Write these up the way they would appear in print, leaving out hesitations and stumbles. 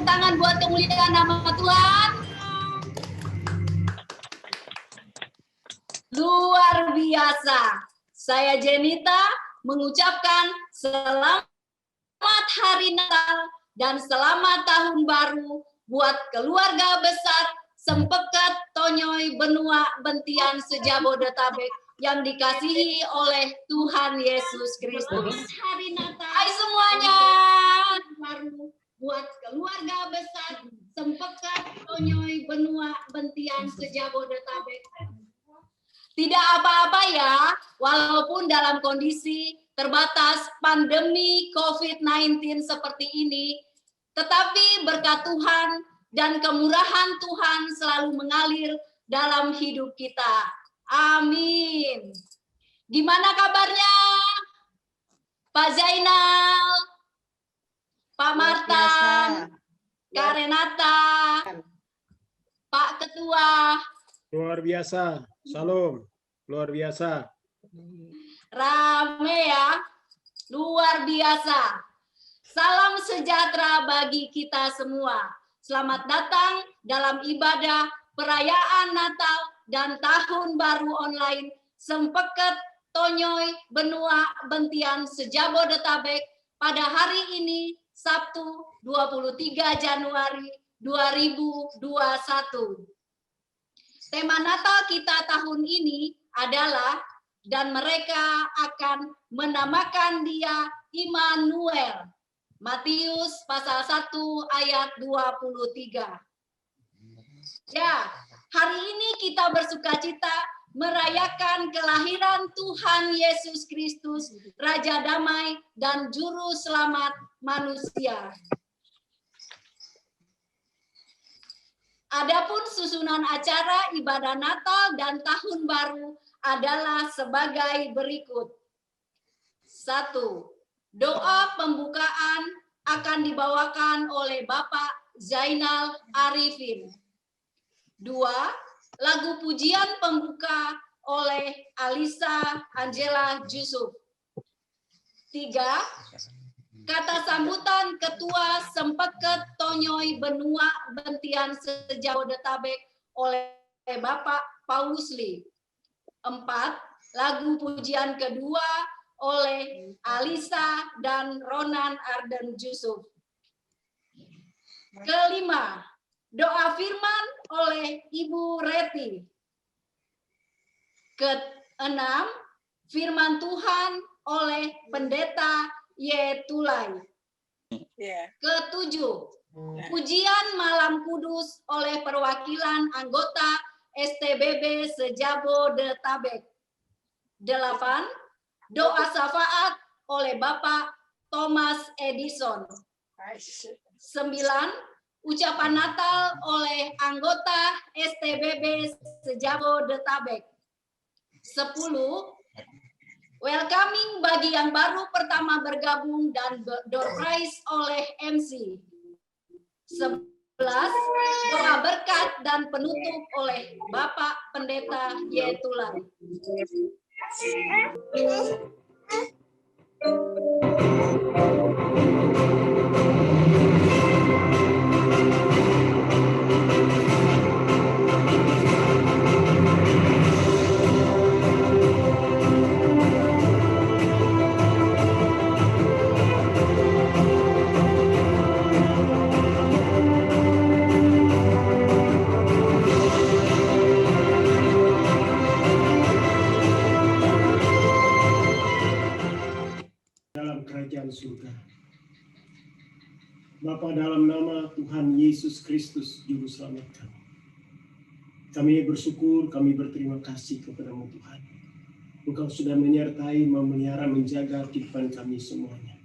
tangan buat kemuliaan nama Tuhan. Luar biasa. Saya Jenita mengucapkan selamat Hari Natal dan selamat Tahun Baru buat keluarga besar Sempekat Tonyoy Benua Bentian Sejabodetabek yang dikasihi oleh Tuhan Yesus Kristus. Hari Natal. Hai semuanya. Baru buat keluarga besar Sempekat Tonyoy Benua Bentian Sejabodetabek. Tidak apa-apa ya, walaupun dalam kondisi terbatas pandemi COVID-19 seperti ini, tetapi berkat Tuhan dan kemurahan Tuhan selalu mengalir dalam hidup kita. Amin. Gimana kabarnya? Pak Zainal, Pak Martan, Kak Renata, Pak Ketua. Luar biasa. Salam. Luar biasa. Rame ya. Luar biasa. Salam sejahtera bagi kita semua. Selamat datang dalam ibadah perayaan Natal dan Tahun Baru online Sempekat Tonyoy Benua Bentian Sejabodetabek pada hari ini Sabtu 23 Januari 2021. Tema Natal kita tahun ini adalah dan mereka akan menamakan dia Immanuel. Matius pasal 1 ayat 23. Ya, hari ini kita bersukacita merayakan kelahiran Tuhan Yesus Kristus, Raja Damai dan Juru Selamat manusia. Adapun susunan acara ibadah Natal dan Tahun Baru adalah sebagai berikut. 1. Doa pembukaan akan dibawakan oleh Bapak Zainal Arifin. 2. Lagu pujian pembuka oleh Alisa Angela Jusuf. 3. Kata sambutan Ketua Sempekat Tonyoy Benua Bentian Sejabodetabek oleh Bapak Paulus Lee. 4. Lagu pujian kedua oleh Alisa dan Ronan Arden Jusuf. 5. Doa firman oleh Ibu Reti. 6. Firman Tuhan oleh Pendeta Yetulai. 7. Pujian Malam Kudus oleh perwakilan anggota STBB Sejabodetabek. 8. Doa syafaat oleh Bapak Thomas Edison. 9. Ucapan Natal oleh anggota STBB Sejabodetabek. 10. Welcoming bagi yang baru pertama bergabung dan door prize oleh MC. 11. Doa berkat dan penutup oleh Bapak Pendeta Yetulai. Surga. Bapa, dalam nama Tuhan Yesus Kristus Juru Selamat kami bersyukur, kami berterima kasih kepada-Mu Tuhan. Engkau sudah menyertai, memelihara, menjaga kehidupan kami semuanya.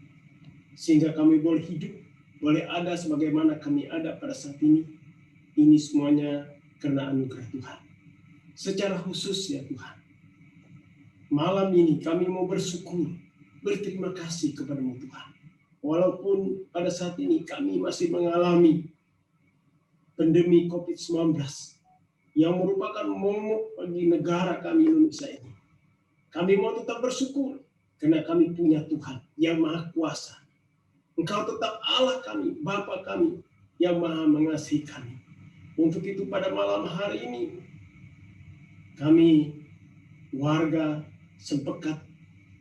Sehingga kami boleh hidup, boleh ada sebagaimana kami ada pada saat ini. Ini semuanya karena anugerah Tuhan. Secara khusus ya Tuhan, malam ini kami mau bersyukur, berterima kasih kepada-Mu Tuhan. Walaupun pada saat ini kami masih mengalami pandemi COVID-19 yang merupakan momok bagi negara kami Indonesia ini. Kami mau tetap bersyukur karena kami punya Tuhan yang Maha Kuasa. Engkau tetap Allah kami, Bapa kami yang maha mengasihi kami. Untuk itu pada malam hari ini, kami warga Sempekat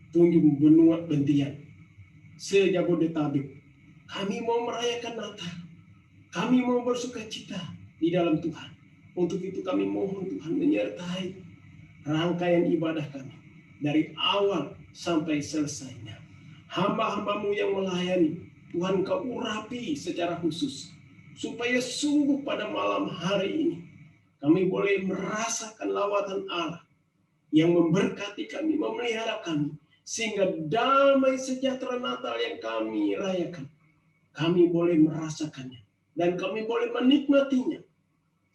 Tunjung Benua Bentian se-Jabodetabek, kami mau merayakan Natal. Kami mau bersukacita di dalam Tuhan. Untuk itu kami mohon Tuhan menyertai rangkaian ibadah kami dari awal sampai selesainya. Hamba-hambamu yang melayani, Tuhan Kau urapi secara khusus, supaya sungguh pada malam hari ini kami boleh merasakan lawatan Allah yang memberkati kami, memelihara kami, sehingga damai sejahtera Natal yang kami rayakan, kami boleh merasakannya dan kami boleh menikmatinya,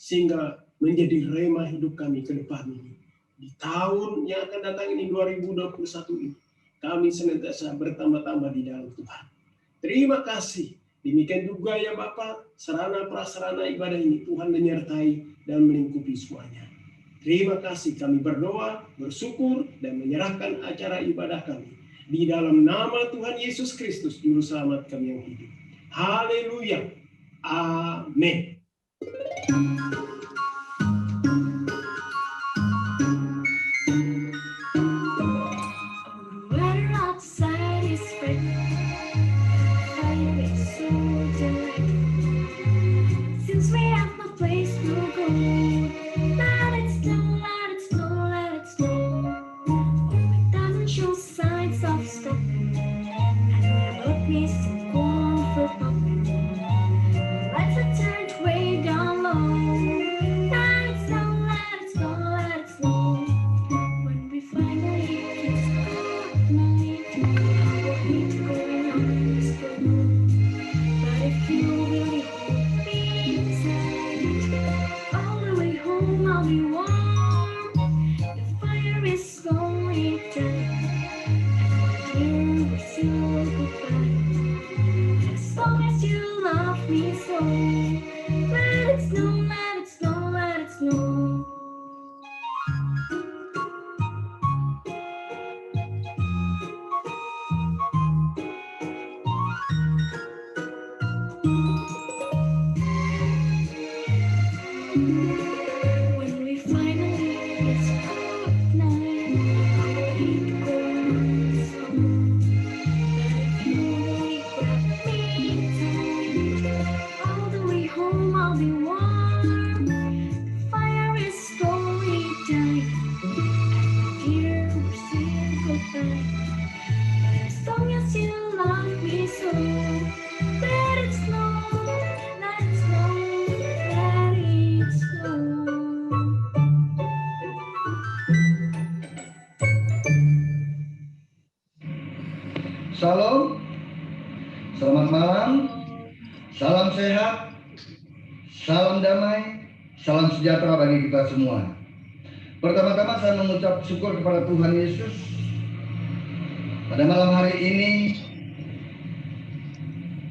sehingga menjadi rema hidup kami ke depan ini. Di tahun yang akan datang ini, 2021 ini, kami senantiasa bertambah-tambah di dalam Tuhan. Terima kasih. Demikian juga ya Bapak, sarana prasarana ibadah ini Tuhan menyertai dan melingkupi semuanya. Terima kasih, kami berdoa, bersyukur, dan menyerahkan acara ibadah kami di dalam nama Tuhan Yesus Kristus, Juru Selamat kami yang hidup. Haleluya. Amin. Shalom, selamat malam, salam sehat, salam damai, salam sejahtera bagi kita semua. Pertama-tama saya mengucap syukur kepada Tuhan Yesus. Pada malam hari ini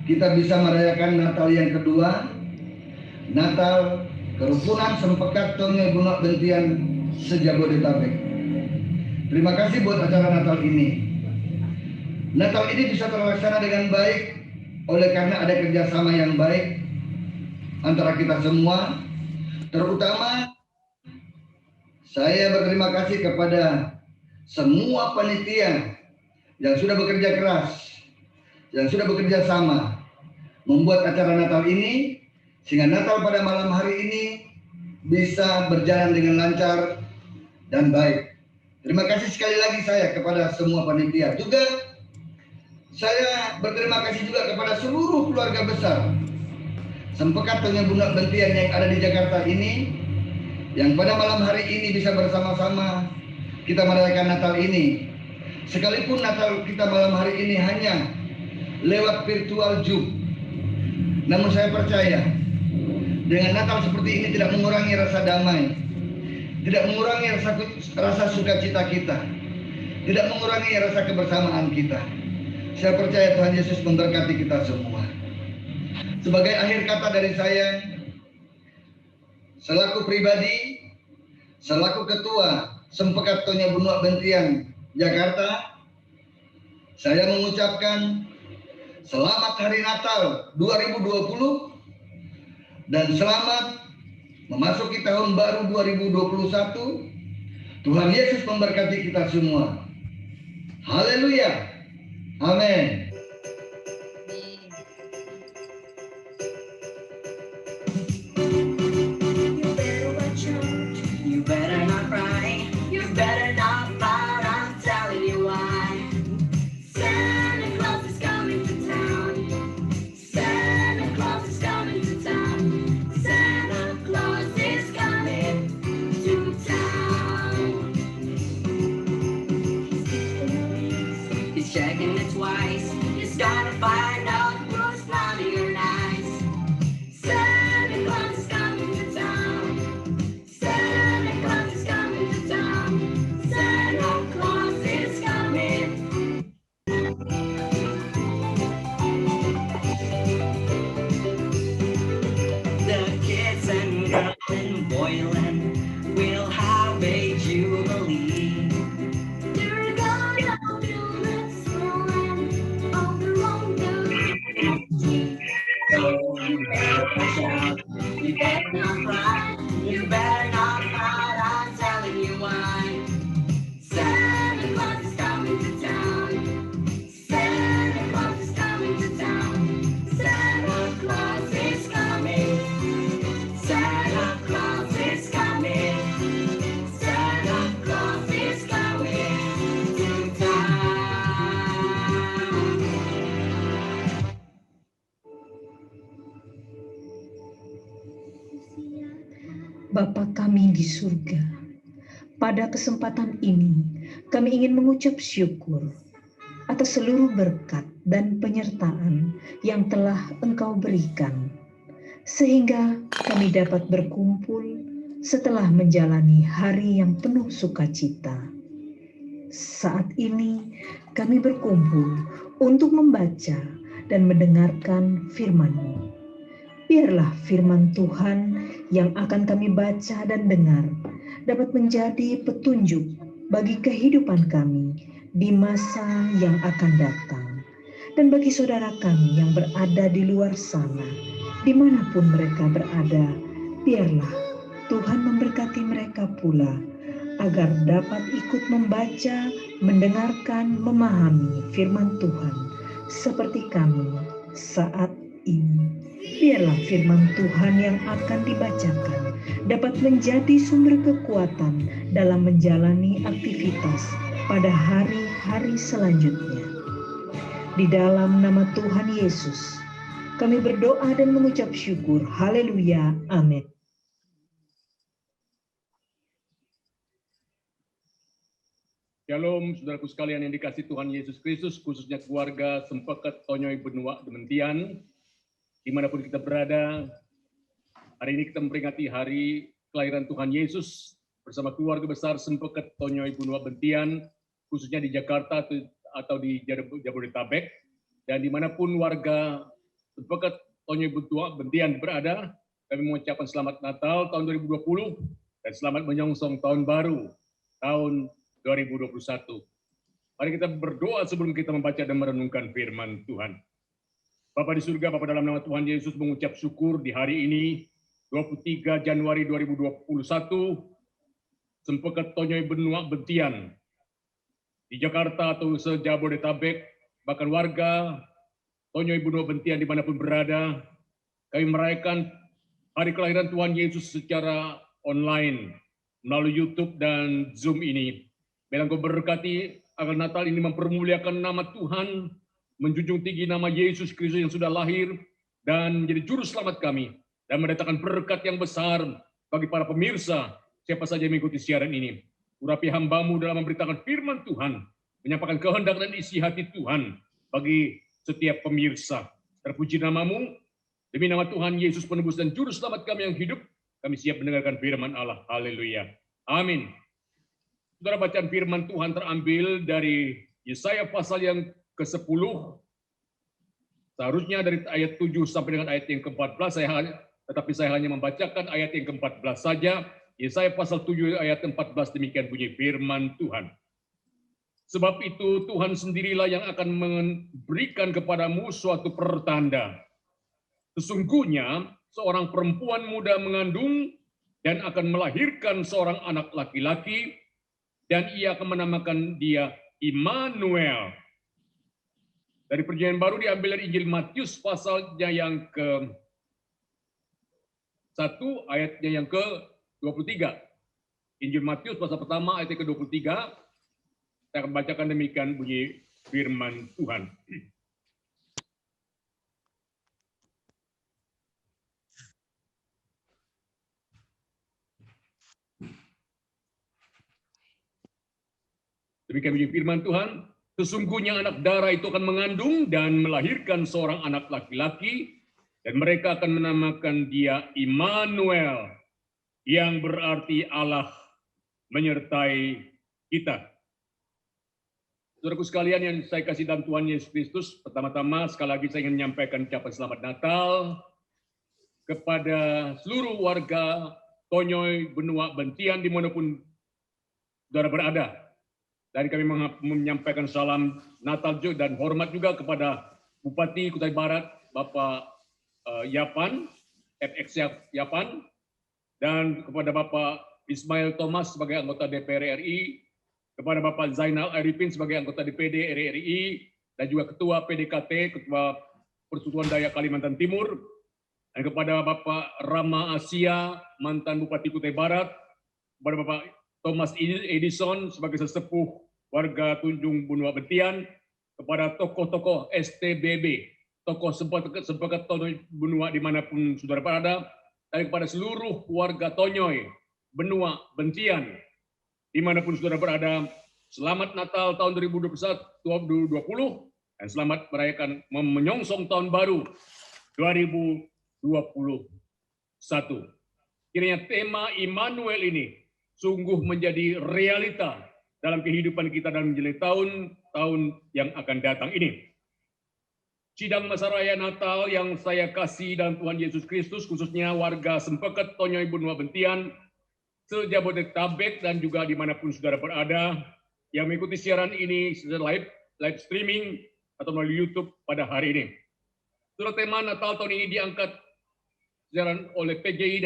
kita bisa merayakan Natal yang kedua, Natal Kerukunan Sempekat Tunjung Benua Bentian se-Jabodetabek. Terima kasih buat acara Natal ini. Natal ini bisa terlaksana dengan baik oleh karena ada kerjasama yang baik antara kita semua. Terutama saya berterima kasih kepada semua panitia yang sudah bekerja keras, yang sudah bekerja sama membuat acara Natal ini, sehingga Natal pada malam hari ini bisa berjalan dengan lancar dan baik. Terima kasih sekali lagi saya kepada semua panitia. Juga saya berterima kasih juga kepada seluruh keluarga besar Sempekat Tunjung Benua Bentian yang ada di Jakarta ini, yang pada malam hari ini bisa bersama-sama kita merayakan Natal ini. Sekalipun Natal kita malam hari ini hanya lewat virtual Zoom, namun saya percaya dengan Natal seperti ini tidak mengurangi rasa damai, tidak mengurangi rasa sukacita kita, tidak mengurangi rasa kebersamaan kita. Saya percaya Tuhan Yesus memberkati kita semua. Sebagai akhir kata dari saya, selaku pribadi, selaku ketua Sempekat Tunjung Benua Bentian Jakarta, saya mengucapkan selamat Hari Natal 2020. dan selamat memasuki tahun baru 2021. Tuhan Yesus memberkati kita semua. Haleluya. Amin. You better not cry, you better not fight, I'm telling you why. Santa Claus is coming to town. Santa Claus is coming to town. Santa Claus is coming to town. He's checking it twice. He's gotta find out who's naughty or nice. Santa Claus is coming to town. Santa Claus is coming to town. Santa Claus is coming. The kids and girls in Boylan will have a jubilee. They're gonna do it swollen on the road. So you better watch out. You better not cry. You better not fight. I'm telling you why. Santa Claus is coming to town. Santa Claus is coming to town. Santa Claus is coming. Santa Claus is coming. Santa Claus is coming to town. Bapa kami di surga, pada kesempatan ini kami ingin mengucap syukur atas seluruh berkat dan penyertaan yang telah Engkau berikan, sehingga kami dapat berkumpul setelah menjalani hari yang penuh sukacita. Saat ini kami berkumpul untuk membaca dan mendengarkan firman-Mu. Biarlah firman Tuhan yang akan kami baca dan dengar dapat menjadi petunjuk bagi kehidupan kami di masa yang akan datang. Dan bagi saudara kami yang berada di luar sana, dimanapun mereka berada, biarlah Tuhan memberkati mereka pula, agar dapat ikut membaca, mendengarkan, memahami firman Tuhan seperti kami saat ini. Biarlah firman Tuhan yang akan dibacakan dapat menjadi sumber kekuatan dalam menjalani aktivitas pada hari-hari selanjutnya. Di dalam nama Tuhan Yesus, kami berdoa dan mengucap syukur. Haleluya. Amin. Shalom, saudaraku sekalian yang dikasihi Tuhan Yesus Kristus, khususnya keluarga Sempekat Tonyoy Benua Dementian, dimanapun kita berada. Hari ini kita memperingati hari kelahiran Tuhan Yesus bersama keluarga besar Sempekat Tonyoy Benua Bentian, khususnya di Jakarta atau di Jabodetabek, dan dimanapun warga Sempekat Tonyoy Benua Bentian berada, kami mengucapkan selamat Natal tahun 2020 dan selamat menyongsong tahun baru tahun 2021. Mari kita berdoa sebelum kita membaca dan merenungkan firman Tuhan. Bapa di surga, Bapa dalam nama Tuhan Yesus mengucap syukur di hari ini, 23 Januari 2021, Sempekat Tonyoy Benua Bentian, di Jakarta atau se-Jabodetabek, bahkan warga Tonyoy Benua Bentian dimanapun berada, kami merayakan hari kelahiran Tuhan Yesus secara online, melalui YouTube dan Zoom ini. Biar Engkau berkati agar Natal ini mempermuliakan nama Tuhan, menjunjung tinggi nama Yesus Kristus yang sudah lahir dan menjadi juru selamat kami, dan mendatangkan berkat yang besar bagi para pemirsa, siapa saja yang mengikuti siaran ini. Urapi hamba-Mu dalam memberitakan firman Tuhan, menyampaikan kehendak dan isi hati Tuhan bagi setiap pemirsa. Terpuji nama-Mu, demi nama Tuhan Yesus penebus dan juru selamat kami yang hidup, kami siap mendengarkan firman Allah. Haleluya. Amin. Saudara, bacaan firman Tuhan terambil dari Yesaya pasal yang ke-10, seharusnya dari ayat 7 sampai dengan ayat yang ke-14, tetapi saya hanya membacakan ayat yang ke-14 saja. Yesaya pasal 7 ayat 14, demikian bunyi firman Tuhan. Sebab itu Tuhan sendirilah yang akan memberikan kepadamu suatu pertanda. Sesungguhnya seorang perempuan muda mengandung dan akan melahirkan seorang anak laki-laki, dan ia akan menamakan dia Immanuel. Dari Perjanjian Baru diambil dari Injil Matius pasalnya yang ke-1 ayatnya yang ke-23. Injil Matius pasal pertama ayat ke-23. Saya akan bacakan demikian bunyi firman Tuhan. Demikian bunyi firman Tuhan. Sesungguhnya anak darah itu akan mengandung dan melahirkan seorang anak laki-laki, dan mereka akan menamakan dia Immanuel, yang berarti Allah menyertai kita. Saudaraku sekalian yang saya kasih dalam Tuhan Yesus Kristus, pertama-tama sekali lagi saya ingin menyampaikan ucapan selamat Natal kepada seluruh warga Tonyoy, Benua, Bentian, dimanapun saudara berada. Dan kami menyampaikan salam Natal dan hormat juga kepada Bupati Kutai Barat, Bapak Yapan, FX Yapan, dan kepada Bapak Ismail Thomas sebagai anggota DPR RI, kepada Bapak Zainal Arifin sebagai anggota DPD RI, dan juga Ketua PDKT, Ketua Persatuan Dayak Kalimantan Timur, dan kepada Bapak Rama Asia, mantan Bupati Kutai Barat, kepada Bapak Thomas Edison sebagai sesepuh warga Tunjung Benua Bentian, kepada tokoh-tokoh STBB, tokoh sepakat Tonyoy Benua dimanapun saudara berada, dan kepada seluruh warga Tonyoy Benua Bentian dimanapun saudara berada, selamat Natal tahun 2020 dan selamat merayakan menyongsong tahun baru 2021. Kiranya tema Immanuel ini sungguh menjadi realita dalam kehidupan kita dalam menjalani tahun-tahun yang akan datang ini. Sidang Masa Raya Natal yang saya kasih dalam Tuhan Yesus Kristus, khususnya warga Sempeket Tonyoy Benua Bentian, se-Jabodetabek dan juga dimanapun saudara berada, yang mengikuti siaran ini secara live streaming atau melalui YouTube pada hari ini. Saudara, tema Natal tahun ini diangkat siaran oleh PGI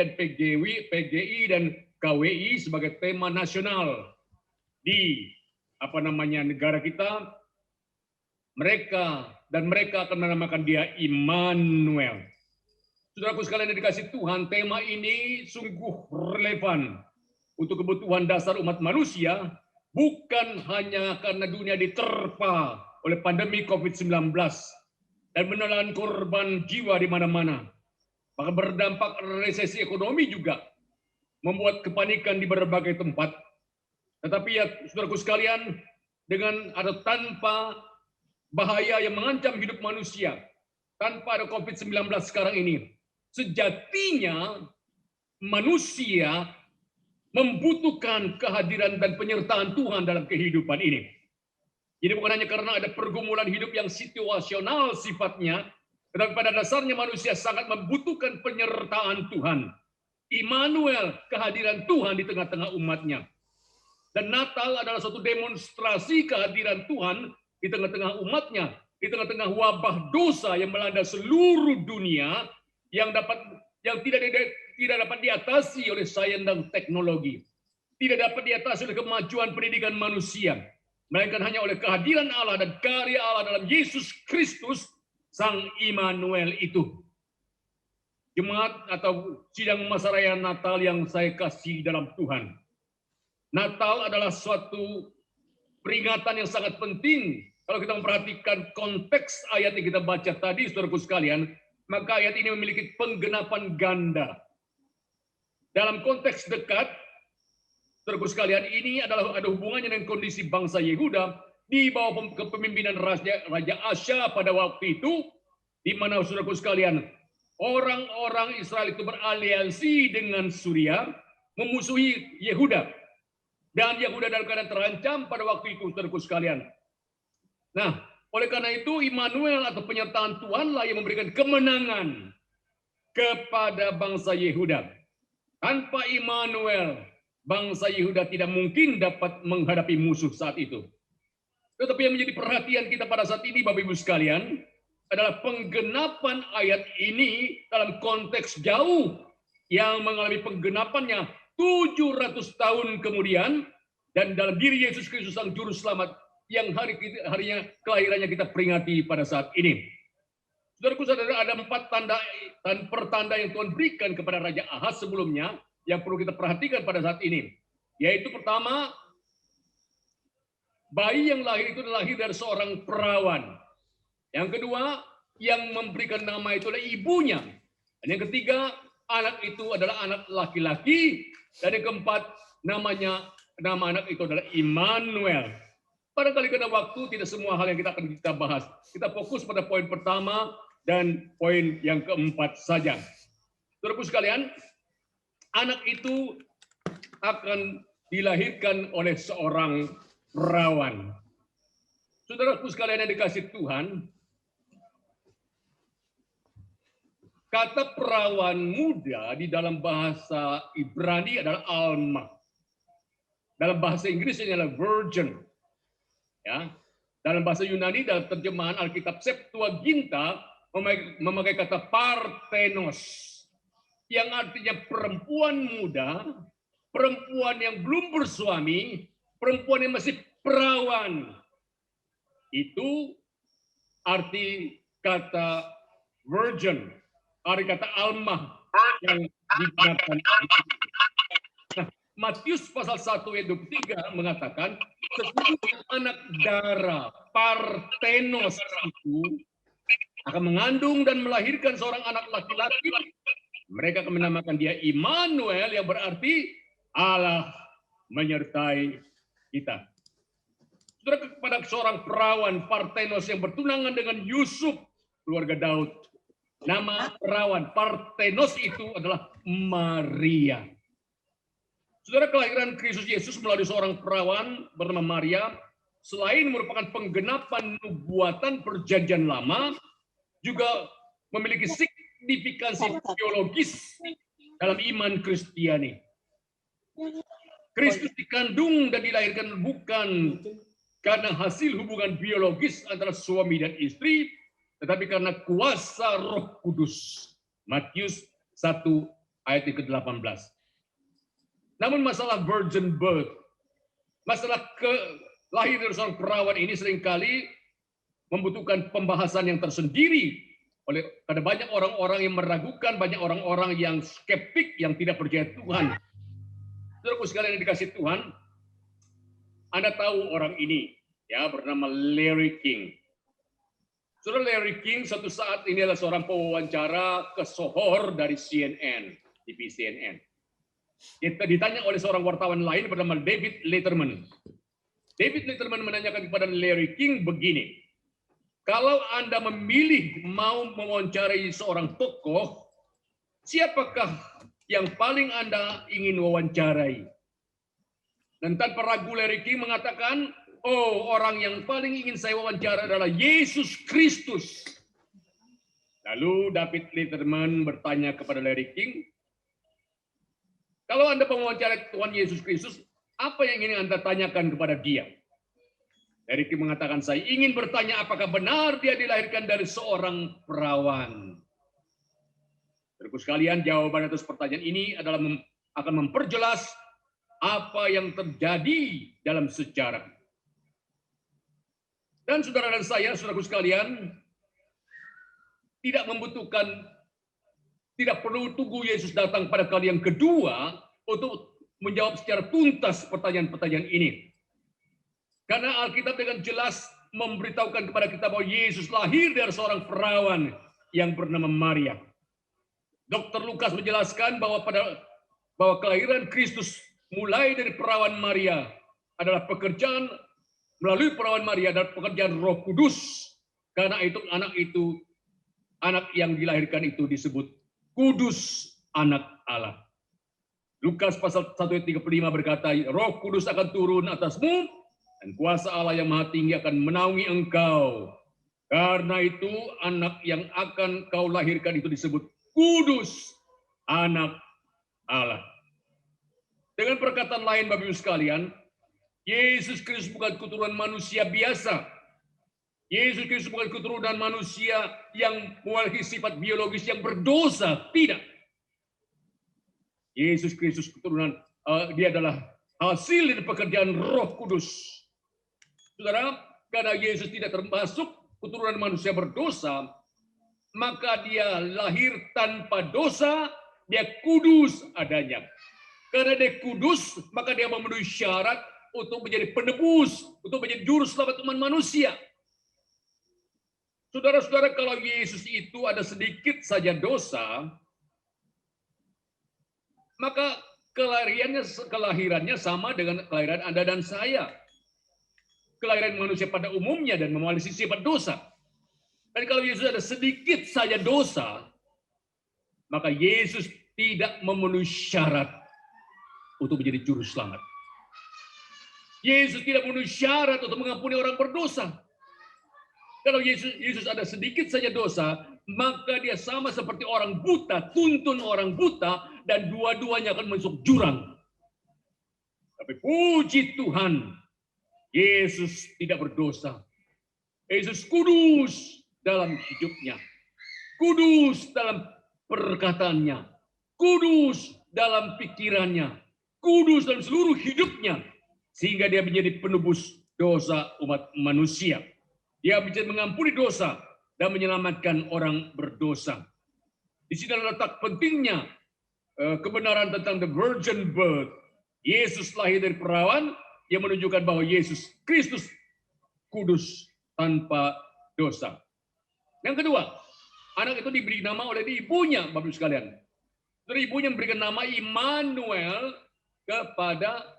dan KWI sebagai tema nasional di negara kita. Mereka akan menamakan dia Immanuel. Saudaraku sekalian yang dikasih Tuhan, tema ini sungguh relevan untuk kebutuhan dasar umat manusia, bukan hanya karena dunia diterpa oleh pandemi COVID-19 dan menelan korban jiwa di mana-mana. Maka berdampak resesi ekonomi juga membuat kepanikan di berbagai tempat. Tetapi ya saudaraku sekalian, dengan atau tanpa bahaya yang mengancam hidup manusia, tanpa ada COVID-19 sekarang ini, sejatinya manusia membutuhkan kehadiran dan penyertaan Tuhan dalam kehidupan ini. Jadi bukan hanya karena ada pergumulan hidup yang situasional sifatnya, tetapi pada dasarnya manusia sangat membutuhkan penyertaan Tuhan. Immanuel, kehadiran Tuhan di tengah-tengah umatnya. Dan Natal adalah suatu demonstrasi kehadiran Tuhan di tengah-tengah umatnya, di tengah-tengah wabah dosa yang melanda seluruh dunia yang tidak dapat diatasi oleh sains dan teknologi, tidak dapat diatasi oleh kemajuan pendidikan manusia, melainkan hanya oleh kehadiran Allah dan karya Allah dalam Yesus Kristus, Sang Immanuel itu. Jemaat atau sidang Masa Raya Natal yang saya kasih dalam Tuhan, Natal adalah suatu peringatan yang sangat penting. Kalau kita memperhatikan konteks ayat yang kita baca tadi, saudaraku sekalian, maka ayat ini memiliki penggenapan ganda. Dalam konteks dekat, saudaraku sekalian, ini adalah ada hubungannya dengan kondisi bangsa Yehuda di bawah kepemimpinan Raja Asa pada waktu itu, di mana saudaraku sekalian, orang-orang Israel itu beraliansi dengan Suria, memusuhi Yehuda. Dan Yehuda dalam keadaan terancam pada waktu itu, saudaraku sekalian. Nah, oleh karena itu Immanuel atau penyertaan Tuhanlah yang memberikan kemenangan kepada bangsa Yehuda. Tanpa Immanuel, bangsa Yehuda tidak mungkin dapat menghadapi musuh saat itu. Tetapi yang menjadi perhatian kita pada saat ini, Bapak Ibu sekalian, adalah penggenapan ayat ini dalam konteks jauh yang mengalami penggenapannya 700 tahun kemudian, dan dalam diri Yesus Kristus Sang Juru Selamat yang harinya kelahirannya kita peringati pada saat ini. Saudaraku, saudara, ada 4 tanda dan pertanda yang Tuhan berikan kepada Raja Ahaz sebelumnya yang perlu kita perhatikan pada saat ini. Yaitu pertama, bayi yang lahir itu lahir dari seorang perawan. Yang kedua, yang memberikan nama itu adalah ibunya. Dan yang ketiga, anak itu adalah anak laki-laki. Dan yang keempat, nama anak itu adalah Immanuel. Barangkali karena waktu tidak semua hal yang kita akan bahas. Kita fokus pada poin pertama dan poin yang keempat saja. Saudaraku sekalian, anak itu akan dilahirkan oleh seorang perawan. Saudaraku sekalian yang dikasih Tuhan, kata perawan muda di dalam bahasa Ibrani adalah alma. Dalam bahasa Inggris ini adalah virgin. Ya. Dalam bahasa Yunani dalam terjemahan Alkitab Septuaginta memakai kata parthenos yang artinya perempuan muda, perempuan yang belum bersuami, perempuan yang masih perawan. Itu arti kata virgin, arti kata alma yang digunakan. Nah, Matius pasal 1 ayat 23 mengatakan sesungguhnya anak darah parthenos itu akan mengandung dan melahirkan seorang anak laki-laki. Mereka akan menamakan dia Immanuel, yang berarti Allah menyertai kita. Saudara, kepada seorang perawan parthenos yang bertunangan dengan Yusuf, keluarga Daud. Nama perawan parthenos itu adalah Maria. Saudara, kelahiran Kristus Yesus melalui seorang perawan bernama Maria, selain merupakan penggenapan nubuatan perjanjian lama, juga memiliki signifikansi teologis dalam iman Kristiani. Kristus dikandung dan dilahirkan bukan karena hasil hubungan biologis antara suami dan istri, tetapi karena kuasa Roh Kudus. Matius 1 ayat ke-18. Namun masalah virgin birth, masalah lahir dari seorang perawan ini seringkali membutuhkan pembahasan yang tersendiri pada banyak orang-orang yang meragukan, banyak orang-orang yang skeptik, yang tidak percaya Tuhan. Saudaraku sekalian yang dikasih Tuhan, Anda tahu orang ini, ya, bernama Larry King. Saudara, Larry King satu saat ini adalah seorang pewawancara ke Sohor dari CNN, TV CNN. Ditanya oleh seorang wartawan lain bernama David Letterman. David Letterman menanyakan kepada Larry King begini, kalau Anda memilih mau mewawancarai seorang tokoh, siapakah yang paling Anda ingin wawancarai? Dan tanpa ragu Larry King mengatakan, oh, orang yang paling ingin saya wawancara adalah Yesus Kristus. Lalu David Letterman bertanya kepada Larry King, kalau Anda mewawancarai Tuhan Yesus Kristus, apa yang ingin Anda tanyakan kepada dia? Larry King mengatakan, saya ingin bertanya apakah benar dia dilahirkan dari seorang perawan. Saudaraku sekalian, jawaban atas pertanyaan ini adalah akan memperjelas apa yang terjadi dalam sejarah. Dan saudara dan saya, saudaraku sekalian, tidak perlu tunggu Yesus datang pada kali yang kedua untuk menjawab secara tuntas pertanyaan-pertanyaan ini. Karena Alkitab dengan jelas memberitahukan kepada kita bahwa Yesus lahir dari seorang perawan yang bernama Maria. Dr. Lukas menjelaskan bahwa kelahiran Kristus mulai dari perawan Maria adalah pekerjaan melalui perawan Maria dan pekerjaan Roh Kudus. Karena itu anak yang dilahirkan itu disebut Kudus, anak Allah. Lukas pasal 1 ayat 35 berkata, Roh Kudus akan turun atasmu dan kuasa Allah yang Maha Tinggi akan menaungi engkau. Karena itu anak yang akan kau lahirkan itu disebut Kudus, anak Allah. Dengan perkataan lain, Bapak Ibu sekalian, Yesus Kristus bukan keturunan manusia biasa. Yesus Kristus bukan keturunan manusia yang memiliki sifat biologis yang berdosa, tidak. Yesus Kristus keturunan, dia adalah hasil dari pekerjaan Roh Kudus. Saudara, karena Yesus tidak termasuk keturunan manusia berdosa, maka dia lahir tanpa dosa, dia kudus adanya. Karena dia kudus, maka dia memenuhi syarat untuk menjadi penebus, untuk menjadi juru selamat umat manusia. Saudara-saudara, kalau Yesus itu ada sedikit saja dosa, maka kelahirannya sama dengan kelahiran Anda dan saya. Kelahiran manusia pada umumnya dan memiliki sifat dosa. Dan kalau Yesus ada sedikit saja dosa, maka Yesus tidak memenuhi syarat untuk menjadi juru selamat. Yesus tidak memenuhi syarat untuk mengampuni orang berdosa. Kalau Yesus ada sedikit saja dosa, maka dia sama seperti orang buta, tuntun orang buta, dan dua-duanya akan masuk jurang. Tapi puji Tuhan, Yesus tidak berdosa. Yesus kudus dalam hidupnya, kudus dalam perkataannya, kudus dalam pikirannya, kudus dalam seluruh hidupnya, sehingga dia menjadi penebus dosa umat manusia. Dia bisa mengampuni dosa dan menyelamatkan orang berdosa. Di sini letak pentingnya kebenaran tentang the virgin birth. Yesus lahir dari perawan yang menunjukkan bahwa Yesus Kristus kudus tanpa dosa. Yang kedua, anak itu diberi nama oleh ibunya, Bapak Ibu sekalian. Dari ibunya memberikan nama Immanuel kepada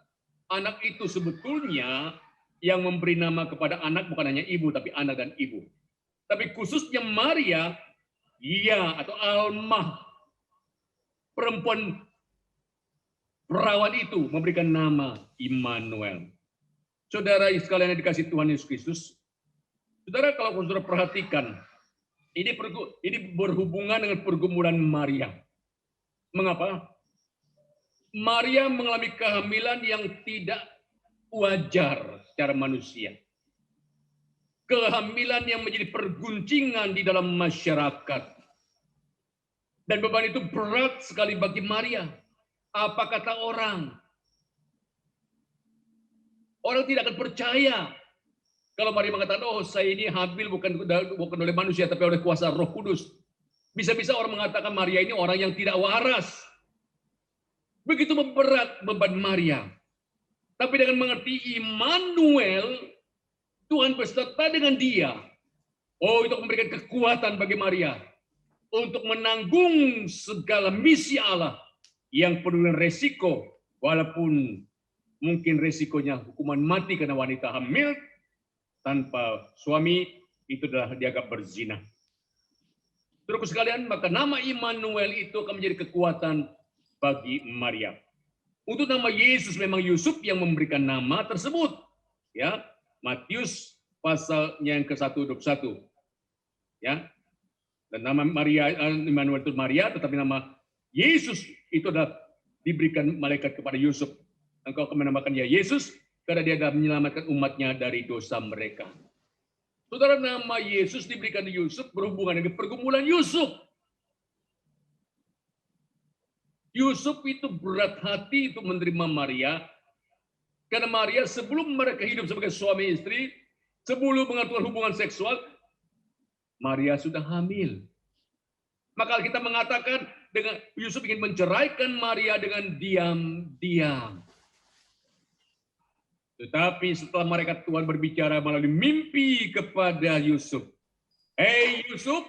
anak itu. Sebetulnya yang memberi nama kepada anak bukan hanya ibu, tapi anak dan ibu. Tapi khususnya Maria, atau Alma, perempuan perawan itu memberikan nama Immanuel. Saudara sekalian yang dikasih Tuhan Yesus Kristus, saudara kalau saudara perhatikan, ini berhubungan dengan pergumulan Maria. Mengapa? Maria mengalami kehamilan yang tidak wajar secara manusia. Kehamilan yang menjadi perguncingan di dalam masyarakat. Dan beban itu berat sekali bagi Maria. Apa kata orang? Orang tidak akan percaya kalau Maria mengatakan, oh saya ini hamil bukan oleh manusia, tapi oleh kuasa Roh Kudus. Bisa-bisa orang mengatakan Maria ini orang yang tidak waras. Begitu berat beban Maria. Tapi dengan mengerti Immanuel, Tuhan berserta dengan dia. Oh, itu memberikan kekuatan bagi Maria untuk menanggung segala misi Allah yang penuh dengan resiko, walaupun mungkin resikonya hukuman mati karena wanita hamil tanpa suami itu adalah dianggap berzina. Terus sekalian, maka nama Immanuel itu akan menjadi kekuatan bagi Maria. Untuk nama Yesus memang Yusuf yang memberikan nama tersebut. Ya, Matius pasalnya yang ke-1:21. Ya. Dan nama Maria Immanuel itu Maria, tetapi nama Yesus itu adalah diberikan malaikat kepada Yusuf. Engkau akan menamakan dia Yesus karena dia akan menyelamatkan umatnya dari dosa mereka. Saudara, nama Yesus diberikan Yusuf berhubungan dengan pergumulan Yusuf. Yusuf itu berat hati untuk menerima Maria, karena Maria sebelum mereka hidup sebagai suami istri, sebelum mengatur hubungan seksual, Maria sudah hamil. Maka kita mengatakan dengan Yusuf ingin menceraikan Maria dengan diam-diam. Tetapi setelah mereka Tuhan berbicara melalui mimpi kepada Yusuf. Hei Yusuf,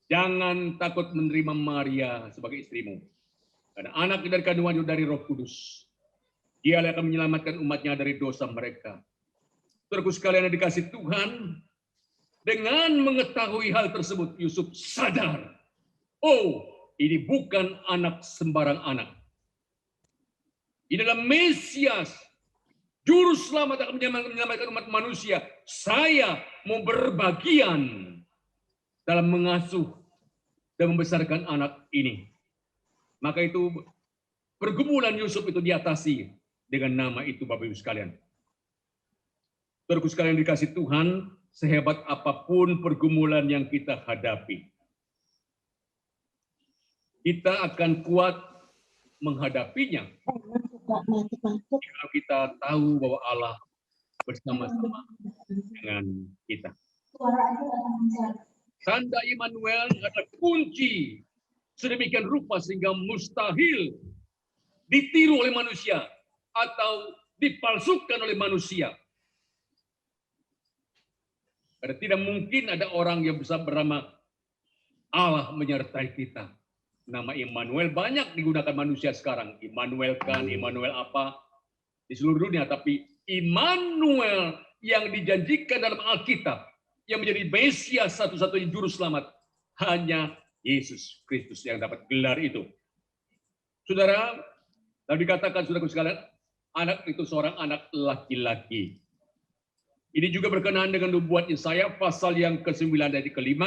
jangan takut menerima Maria sebagai istrimu. Karena anak dari kandungannya dari Roh Kudus. Dia akan menyelamatkan umatnya dari dosa mereka. Saudaraku sekalian yang dikasih Tuhan, dengan mengetahui hal tersebut, Yusuf sadar. Oh, ini bukan anak sembarang anak. Ini adalah Mesias. Juru selamat akan menyelamatkan umat manusia. Saya mau berbagian dalam mengasuh dan membesarkan anak ini. Maka itu pergumulan Yusuf itu diatasi dengan nama itu, Bapak Ibu sekalian. Saudaraku sekalian dikasih Tuhan, sehebat apapun pergumulan yang kita hadapi, kita akan kuat menghadapinya kalau kita tahu bahwa Allah bersama-sama dengan kita. Tanda Immanuel adalah kunci sedemikian rupa sehingga mustahil ditiru oleh manusia atau dipalsukan oleh manusia. Karena tidak mungkin ada orang yang bisa bernama Allah menyertai kita. Nama Immanuel banyak digunakan manusia sekarang. Immanuel kan, Immanuel apa di seluruh dunia. Tapi Immanuel yang dijanjikan dalam Alkitab, yang menjadi Mesias satu-satunya juru selamat, hanya Yesus Kristus yang dapat gelar itu. Saudara, lalu dikatakan, saudaraku sekalian, anak itu seorang anak laki-laki. Ini juga berkenaan dengan nubuat Yesaya pasal yang ke-9 ayat ke-5.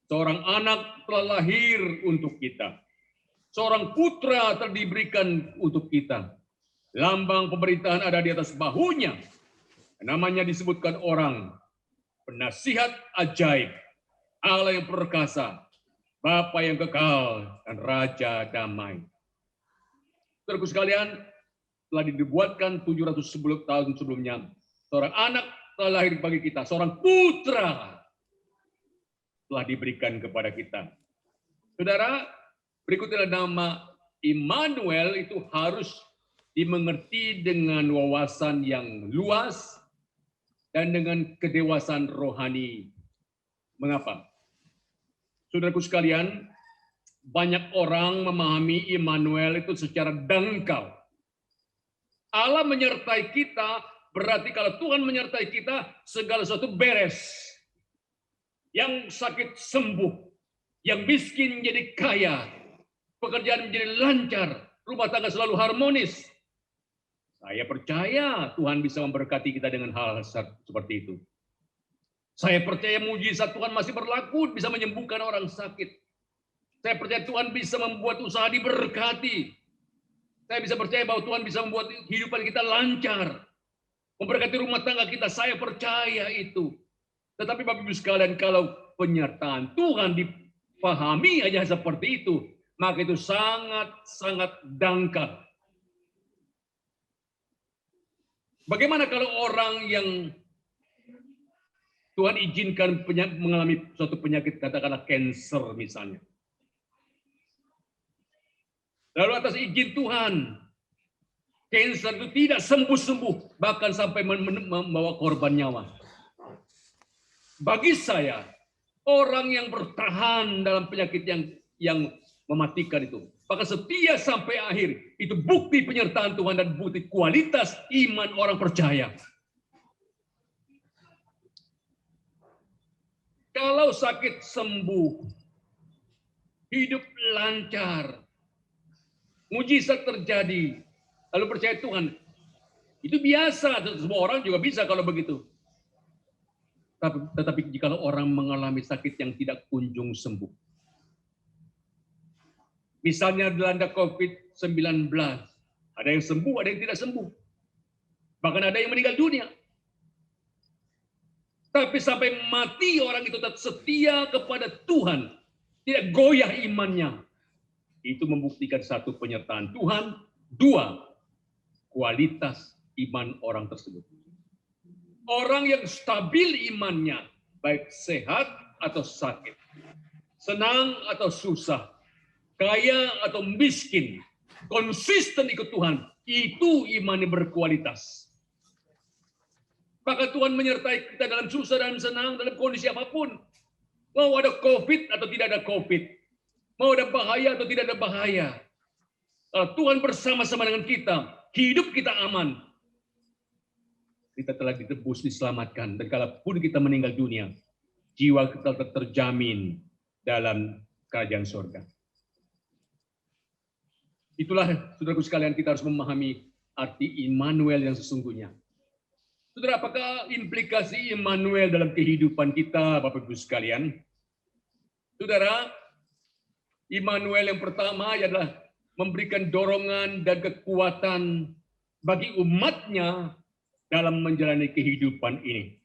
Seorang anak telah lahir untuk kita. Seorang putra telah diberikan untuk kita. Lambang pemerintahan ada di atas bahunya. Namanya disebutkan orang penasihat ajaib, Allah yang perkasa, Bapa yang kekal, dan Raja damai. Saudaraku sekalian, telah dibuatkan 710 tahun sebelumnya. Seorang anak telah lahir bagi kita, seorang putra telah diberikan kepada kita. Saudara, berikutnya nama Immanuel itu harus dimengerti dengan wawasan yang luas dan dengan kedewasaan rohani. Mengapa? Saudaraku sekalian, banyak orang memahami Immanuel itu secara dangkal. Allah menyertai kita, berarti kalau Tuhan menyertai kita, segala sesuatu beres. Yang sakit sembuh, yang miskin menjadi kaya, pekerjaan menjadi lancar, rumah tangga selalu harmonis. Saya percaya Tuhan bisa memberkati kita dengan hal seperti itu. Saya percaya mujizat Tuhan masih berlaku, bisa menyembuhkan orang sakit. Saya percaya Tuhan bisa membuat usaha diberkati. Saya bisa percaya bahwa Tuhan bisa membuat kehidupan kita lancar, memberkati rumah tangga kita. Saya percaya itu. Tetapi Bapak Ibu sekalian, kalau penyertaan Tuhan dipahami aja seperti itu, maka itu sangat-sangat dangkal. Bagaimana kalau orang yang Tuhan izinkan mengalami suatu penyakit, katakanlah kanker misalnya. Lalu atas izin Tuhan, kanker itu tidak sembuh-sembuh, bahkan sampai membawa korban nyawa. Bagi saya, orang yang bertahan dalam penyakit yang mematikan itu, maka setia sampai akhir, itu bukti penyertaan Tuhan dan bukti kualitas iman orang percaya. Kalau sakit sembuh, hidup lancar, mujizat terjadi, lalu percaya Tuhan, itu biasa, semua orang juga bisa kalau begitu. Tetapi jika orang mengalami sakit yang tidak kunjung sembuh, misalnya dilanda COVID-19, ada yang sembuh, ada yang tidak sembuh, bahkan ada yang meninggal dunia. Tapi sampai mati orang itu tetap setia kepada Tuhan, tidak goyah imannya. Itu membuktikan satu, penyertaan Tuhan, dua, kualitas iman orang tersebut. Orang yang stabil imannya, baik sehat atau sakit, senang atau susah, kaya atau miskin, konsisten ikut Tuhan, itu imannya berkualitas. Maka Tuhan menyertai kita dalam susah dan senang, dalam kondisi apapun. Mau ada COVID atau tidak ada COVID, mau ada bahaya atau tidak ada bahaya. Kalau Tuhan bersama-sama dengan kita, hidup kita aman. Kita telah ditebus, diselamatkan. Dan kalaupun kita meninggal dunia, jiwa kita tetap terjamin dalam kerajaan surga. Itulah, saudaraku sekalian, kita harus memahami arti Immanuel yang sesungguhnya. Saudara, apakah implikasi Immanuel dalam kehidupan kita, Bapak Ibu sekalian? Saudara, Immanuel yang pertama adalah memberikan dorongan dan kekuatan bagi umatnya dalam menjalani kehidupan ini.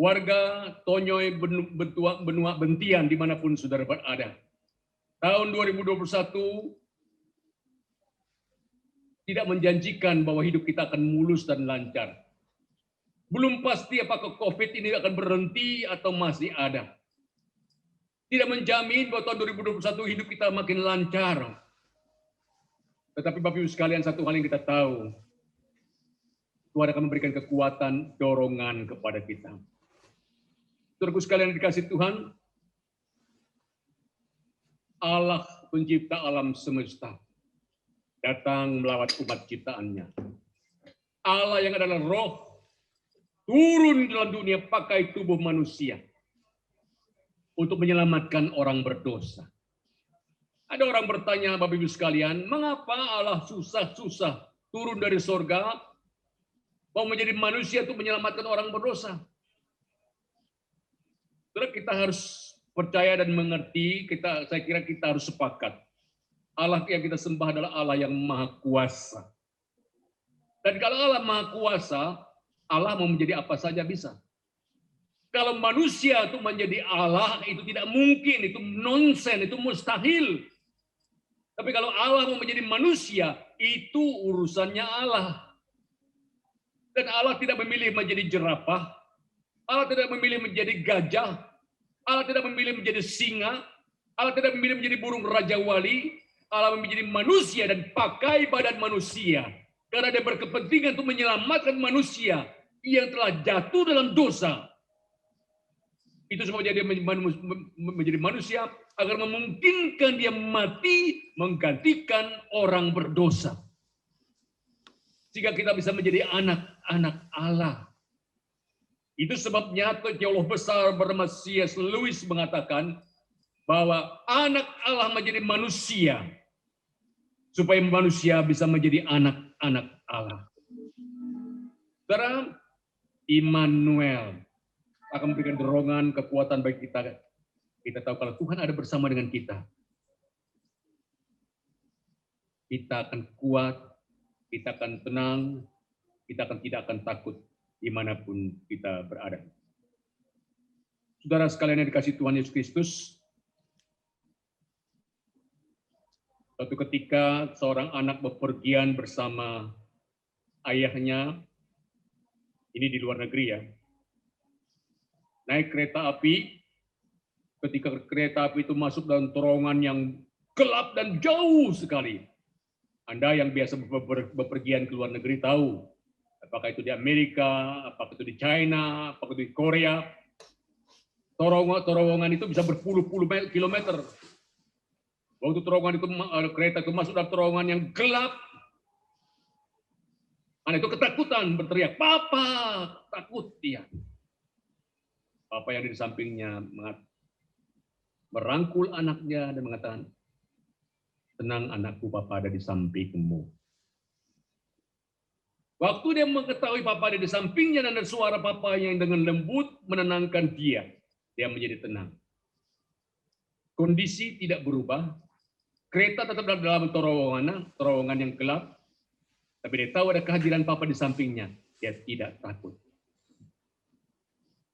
warga Tonyoy Benua Bentian dimanapun saudara berada. Tahun 2021 tidak menjanjikan bahwa hidup kita akan mulus dan lancar. Belum pasti apakah COVID ini akan berhenti atau masih ada. Tidak menjamin bahwa tahun 2021 hidup kita makin lancar. Tetapi Bapak Ibu sekalian, satu hal yang kita tahu, Tuhan akan memberikan kekuatan, dorongan kepada kita. Saudaraku sekalian dikasih Tuhan, Allah pencipta alam semesta datang melawat umat ciptaannya. Allah yang adalah roh turun dalam dunia pakai tubuh manusia untuk menyelamatkan orang berdosa. Ada orang bertanya, Bapak Ibu sekalian, mengapa Allah susah-susah turun dari sorga mau menjadi manusia untuk menyelamatkan orang berdosa? Saudara, kita harus percaya dan mengerti, saya kira kita harus sepakat. Allah yang kita sembah adalah Allah yang maha kuasa. Dan kalau Allah maha kuasa, Allah mau menjadi apa saja bisa. Kalau manusia itu menjadi Allah, itu tidak mungkin, itu nonsen, itu mustahil. Tapi kalau Allah mau menjadi manusia, itu urusannya Allah. Dan Allah tidak memilih menjadi jerapah, Allah tidak memilih menjadi gajah, Allah tidak memilih menjadi singa, Allah tidak memilih menjadi burung raja wali, Allah menjadi manusia dan pakai badan manusia. Karena dia berkepentingan untuk menyelamatkan manusia yang telah jatuh dalam dosa. Itu sebabnya dia menjadi manusia agar memungkinkan dia mati menggantikan orang berdosa. Sehingga kita bisa menjadi anak-anak Allah. Itu sebabnya teolog besar bernama C.S. Lewis mengatakan bahwa anak Allah menjadi manusia supaya manusia bisa menjadi anak-anak Allah. Saudara, Immanuel akan memberikan dorongan, kekuatan bagi kita. Kita tahu kalau Tuhan ada bersama dengan kita, kita akan kuat, kita akan tenang, kita tidak akan takut dimanapun kita berada. Saudara sekalian yang dikasihi Tuhan Yesus Kristus, suatu ketika seorang anak bepergian bersama ayahnya, ini di luar negeri ya, naik kereta api. Ketika kereta api itu masuk dalam terowongan yang gelap dan jauh sekali. Anda yang biasa bepergian ke luar negeri tahu, apakah itu di Amerika, apakah itu di China, apakah itu di Korea, terowongan itu bisa berpuluh-puluh kilometer. Waktu terowongan itu kereta itu masuk dalam terowongan yang gelap, anak itu ketakutan, berteriak, "Papa!" Takut dia. Papa yang di sampingnya merangkul anaknya dan mengatakan, "Tenang anakku, Papa ada di sampingmu." Waktu dia mengetahui Papa ada di sampingnya dan ada suara Papa yang dengan lembut menenangkan dia menjadi tenang. Kondisi tidak berubah, kereta tetap dalam terowongan yang gelap, tapi dia tahu ada kehadiran Papa di sampingnya, dia tidak takut.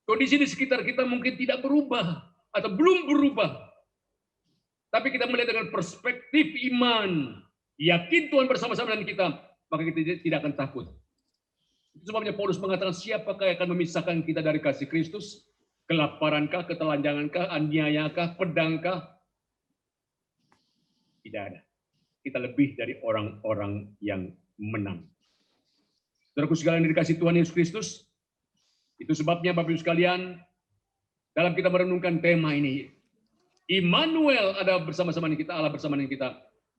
Kondisi di sekitar kita mungkin tidak berubah atau belum berubah. Tapi kita melihat dengan perspektif iman, yakin Tuhan bersama-sama dengan kita, maka kita tidak akan takut. Itu sebabnya Paulus mengatakan, siapakah yang akan memisahkan kita dari kasih Kristus? Kelaparankah, ketelanjangankah, aniayakah, pedangkah? Tidak ada. Kita lebih dari orang-orang yang menang. Saudaraku sekalian dikasihi Tuhan Yesus Kristus, itu sebabnya Bapak Ibu sekalian, dalam kita merenungkan tema ini, Immanuel ada bersama-sama dengan kita, Allah bersama dengan kita.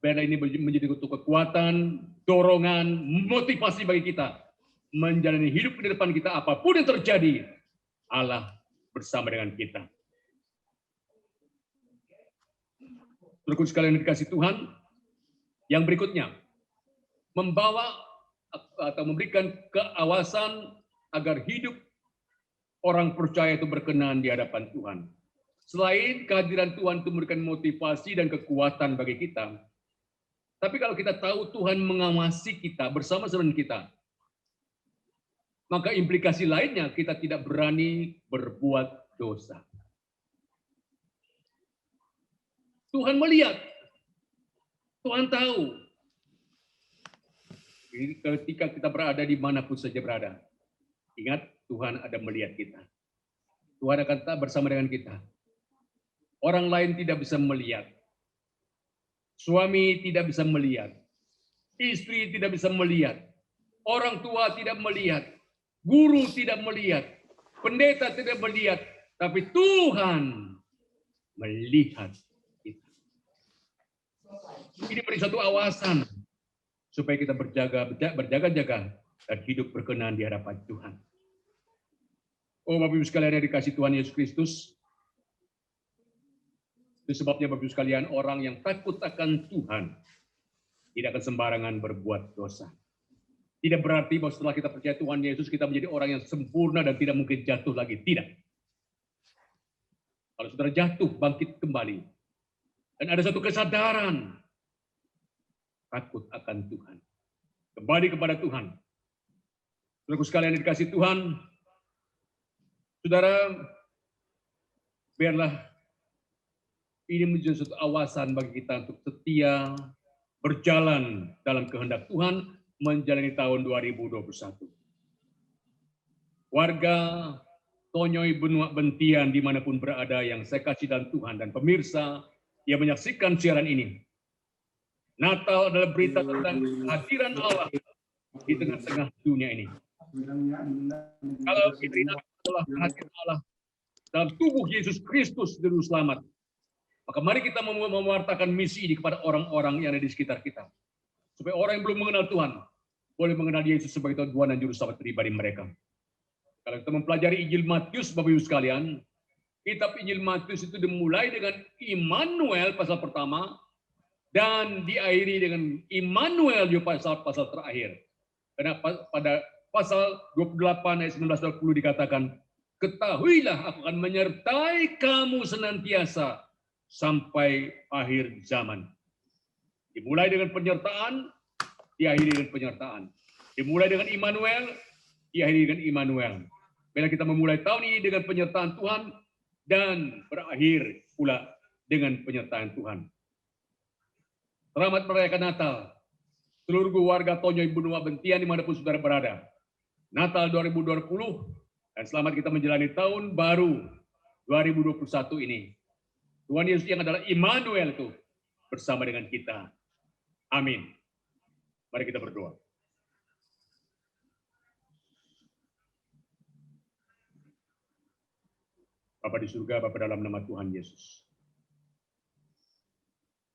Biarlah ini menjadi kekuatan, dorongan, motivasi bagi kita menjalani hidup di depan kita, apapun yang terjadi, Allah bersama dengan kita. Saudaraku sekalian dikasihi Tuhan, yang berikutnya membawa atau memberikan keawasan agar hidup orang percaya itu berkenan di hadapan Tuhan. Selain kehadiran Tuhan itu memberikan motivasi dan kekuatan bagi kita, tapi kalau kita tahu Tuhan mengawasi kita bersama-sama dengan kita, maka implikasi lainnya kita tidak berani berbuat dosa. Tuhan melihat, Tuhan tahu. Ketika kita berada di manapun saja berada, ingat Tuhan ada melihat kita. Tuhan akan tetap bersama dengan kita. Orang lain tidak bisa melihat. Suami tidak bisa melihat. Istri tidak bisa melihat. Orang tua tidak melihat. Guru tidak melihat. Pendeta tidak melihat. Tapi Tuhan melihat kita. Ini beri satu awasan supaya kita berjaga-jaga dan hidup berkenan di hadapan Tuhan. Oh Bapak Ibu sekalian yang dikasih Tuhan Yesus Kristus, itu sebabnya Bapak Ibu sekalian, orang yang takut akan Tuhan tidak akan sembarangan berbuat dosa. Tidak berarti bahwa setelah kita percaya Tuhan Yesus, kita menjadi orang yang sempurna dan tidak mungkin jatuh lagi. Tidak. Kalau saudara jatuh, bangkit kembali. Dan ada satu kesadaran, takut akan Tuhan. Kembali kepada Tuhan. Saudaraku sekalian yang dikasih Tuhan, saudara, biarlah ini menjadi suatu awasan bagi kita untuk setia berjalan dalam kehendak Tuhan menjalani tahun 2021. Warga Tonyoy Benua Bentian dimanapun berada yang saya kasih dalam Tuhan dan pemirsa yang menyaksikan siaran ini. Natal adalah berita tentang kehadiran Allah di tengah-tengah dunia ini. Kalau kita adalah kehadiran Allah dalam tubuh Yesus Kristus Juru Selamat, maka mari kita mewartakan misi ini kepada orang-orang yang ada di sekitar kita. Supaya orang yang belum mengenal Tuhan, boleh mengenal Yesus sebagai Tuhan dan Juru Selamat pribadi mereka. Kalau kita mempelajari Injil Matius, Bapak Ibu sekalian, kitab Injil Matius itu dimulai dengan Immanuel pasal pertama, dan diakhiri dengan Immanuel di pasal terakhir. Karena pada pasal 28 ayat 19-20 dikatakan, ketahuilah aku akan menyertai kamu senantiasa sampai akhir zaman. Dimulai dengan penyertaan, diakhiri dengan penyertaan. Dimulai dengan Immanuel, diakhiri dengan Immanuel. Bila kita memulai tahun ini dengan penyertaan Tuhan, dan berakhir pula dengan penyertaan Tuhan. Selamat merayakan Natal, seluruh warga Tonyoy Benua Bentian dimanapun saudara berada. Natal 2020, dan selamat kita menjalani tahun baru 2021 ini. Tuhan Yesus yang adalah Immanuel itu bersama dengan kita. Amin. Mari kita berdoa. Bapa di surga, Bapa dalam nama Tuhan Yesus.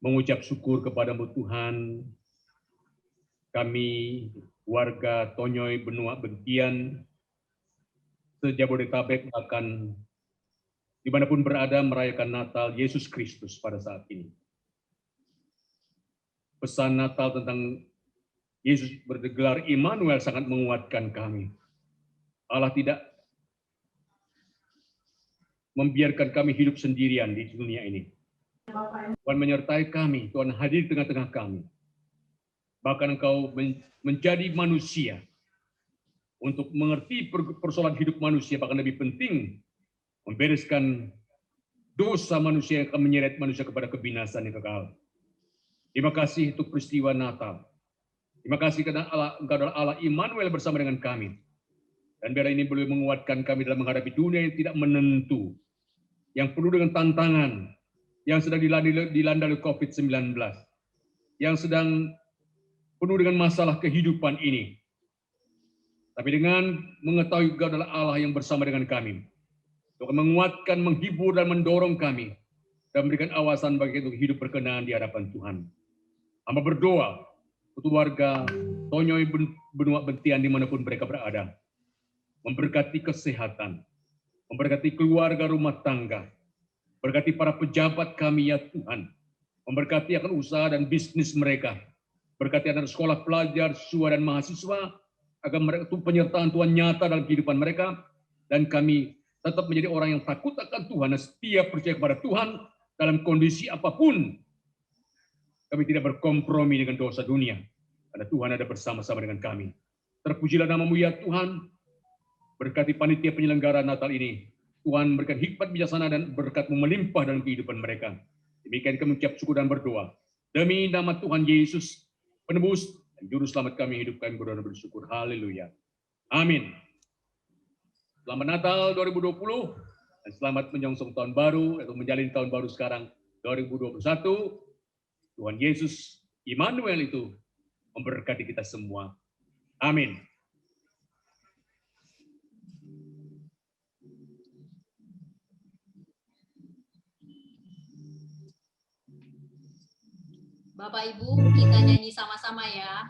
Mengucap syukur kepadamu Tuhan, kami warga Tonyoy Benua Bentian, se-Jabodetabek bahkan dimanapun berada merayakan Natal Yesus Kristus pada saat ini. Pesan Natal tentang Yesus bergelar Immanuel sangat menguatkan kami. Allah tidak membiarkan kami hidup sendirian di dunia ini. Tuhan menyertai kami, Tuhan hadir di tengah-tengah kami. Bahkan Engkau menjadi manusia untuk mengerti persoalan hidup manusia, bahkan lebih penting membereskan dosa manusia yang akan menyeret manusia kepada kebinasan yang kekal. Terima kasih untuk peristiwa Natal. Terima kasih karena Engkau adalah Allah Immanuel bersama dengan kami. Dan biar ini boleh menguatkan kami dalam menghadapi dunia yang tidak menentu, yang penuh dengan tantangan, yang sedang dilanda oleh COVID-19, yang sedang penuh dengan masalah kehidupan ini. Tapi dengan mengetahui Engkau adalah Allah yang bersama dengan kami, untuk menguatkan, menghibur, dan mendorong kami, dan memberikan awasan bagi kita untuk hidup berkenan di hadapan Tuhan. Hamba berdoa untuk warga Tonyoy Benua Bentian dimanapun mereka berada, memberkati kesehatan, memberkati keluarga rumah tangga, berkati para pejabat kami ya Tuhan, memberkati akan usaha dan bisnis mereka, berkati anak sekolah pelajar, siswa dan mahasiswa, agar mereka penyertaan Tuhan nyata dalam kehidupan mereka, dan kami tetap menjadi orang yang takut akan Tuhan dan setia percaya kepada Tuhan dalam kondisi apapun. Kami tidak berkompromi dengan dosa dunia, karena Tuhan ada bersama-sama dengan kami. Terpujilah namamu ya Tuhan, Berkati panitia penyelenggara Natal ini. Tuhan berikan hikmat bijaksana dan berkat-Mu melimpah dalam kehidupan mereka. Demikian kami mengucap syukur dan berdoa. Demi nama Tuhan Yesus, penebus dan juru selamat kami, hidup kami berdoa dan bersyukur. Haleluya. Amin. Selamat Natal 2020 dan selamat menyongsong tahun baru atau menjalani tahun baru sekarang 2021. Tuhan Yesus Immanuel itu memberkati kita semua. Amin. Bapak Ibu, kita nyanyi sama-sama ya.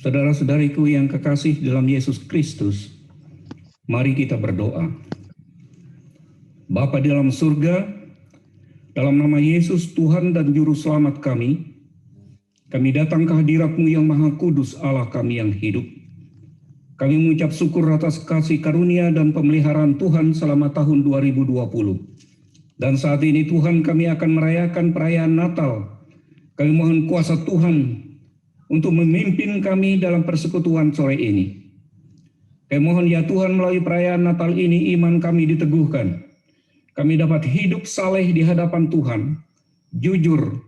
Saudara-saudariku yang kekasih dalam Yesus Kristus, mari kita berdoa. Bapa di dalam surga, dalam nama Yesus Tuhan dan Juru Selamat kami datang ke hadirat-Mu yang Maha Kudus, Allah kami yang hidup. Kami mengucap syukur atas kasih karunia dan pemeliharaan Tuhan selama tahun 2020. Dan saat ini Tuhan, kami akan merayakan perayaan Natal. Kami mohon kuasa Tuhan untuk memimpin kami dalam persekutuan sore ini. Kami mohon ya Tuhan, melalui perayaan Natal ini iman kami diteguhkan. Kami dapat hidup saleh di hadapan Tuhan, jujur,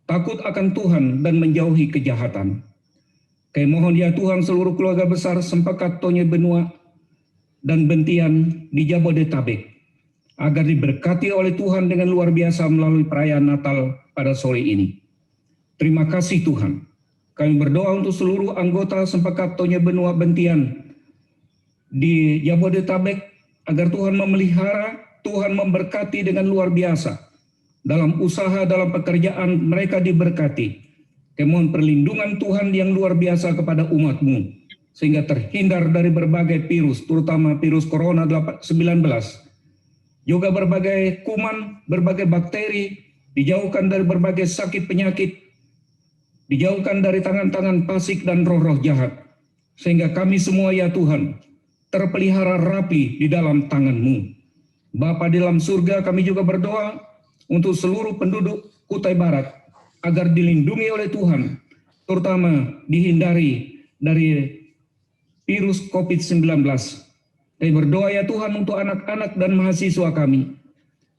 takut akan Tuhan dan menjauhi kejahatan. Kami mohon ya Tuhan seluruh keluarga besar Sempakat Tonye Benua dan Bentian di Jabodetabek agar diberkati oleh Tuhan dengan luar biasa melalui perayaan Natal pada sore ini. Terima kasih Tuhan. Kami berdoa untuk seluruh anggota Sempakat Tonye Benua Bentian di Jabodetabek agar Tuhan memelihara, Tuhan memberkati dengan luar biasa. Dalam usaha, dalam pekerjaan mereka diberkati. Kemohon perlindungan Tuhan yang luar biasa kepada umat-Mu, sehingga terhindar dari berbagai virus, terutama virus corona 19, juga berbagai kuman, berbagai bakteri, dijauhkan dari berbagai sakit penyakit, dijauhkan dari tangan-tangan fasik dan roh-roh jahat, sehingga kami semua ya Tuhan, terpelihara rapi di dalam tangan-Mu. Bapa di dalam surga, kami juga berdoa untuk seluruh penduduk Kutai Barat agar dilindungi oleh Tuhan, terutama dihindari dari virus COVID-19. Kami berdoa ya Tuhan untuk anak-anak dan mahasiswa kami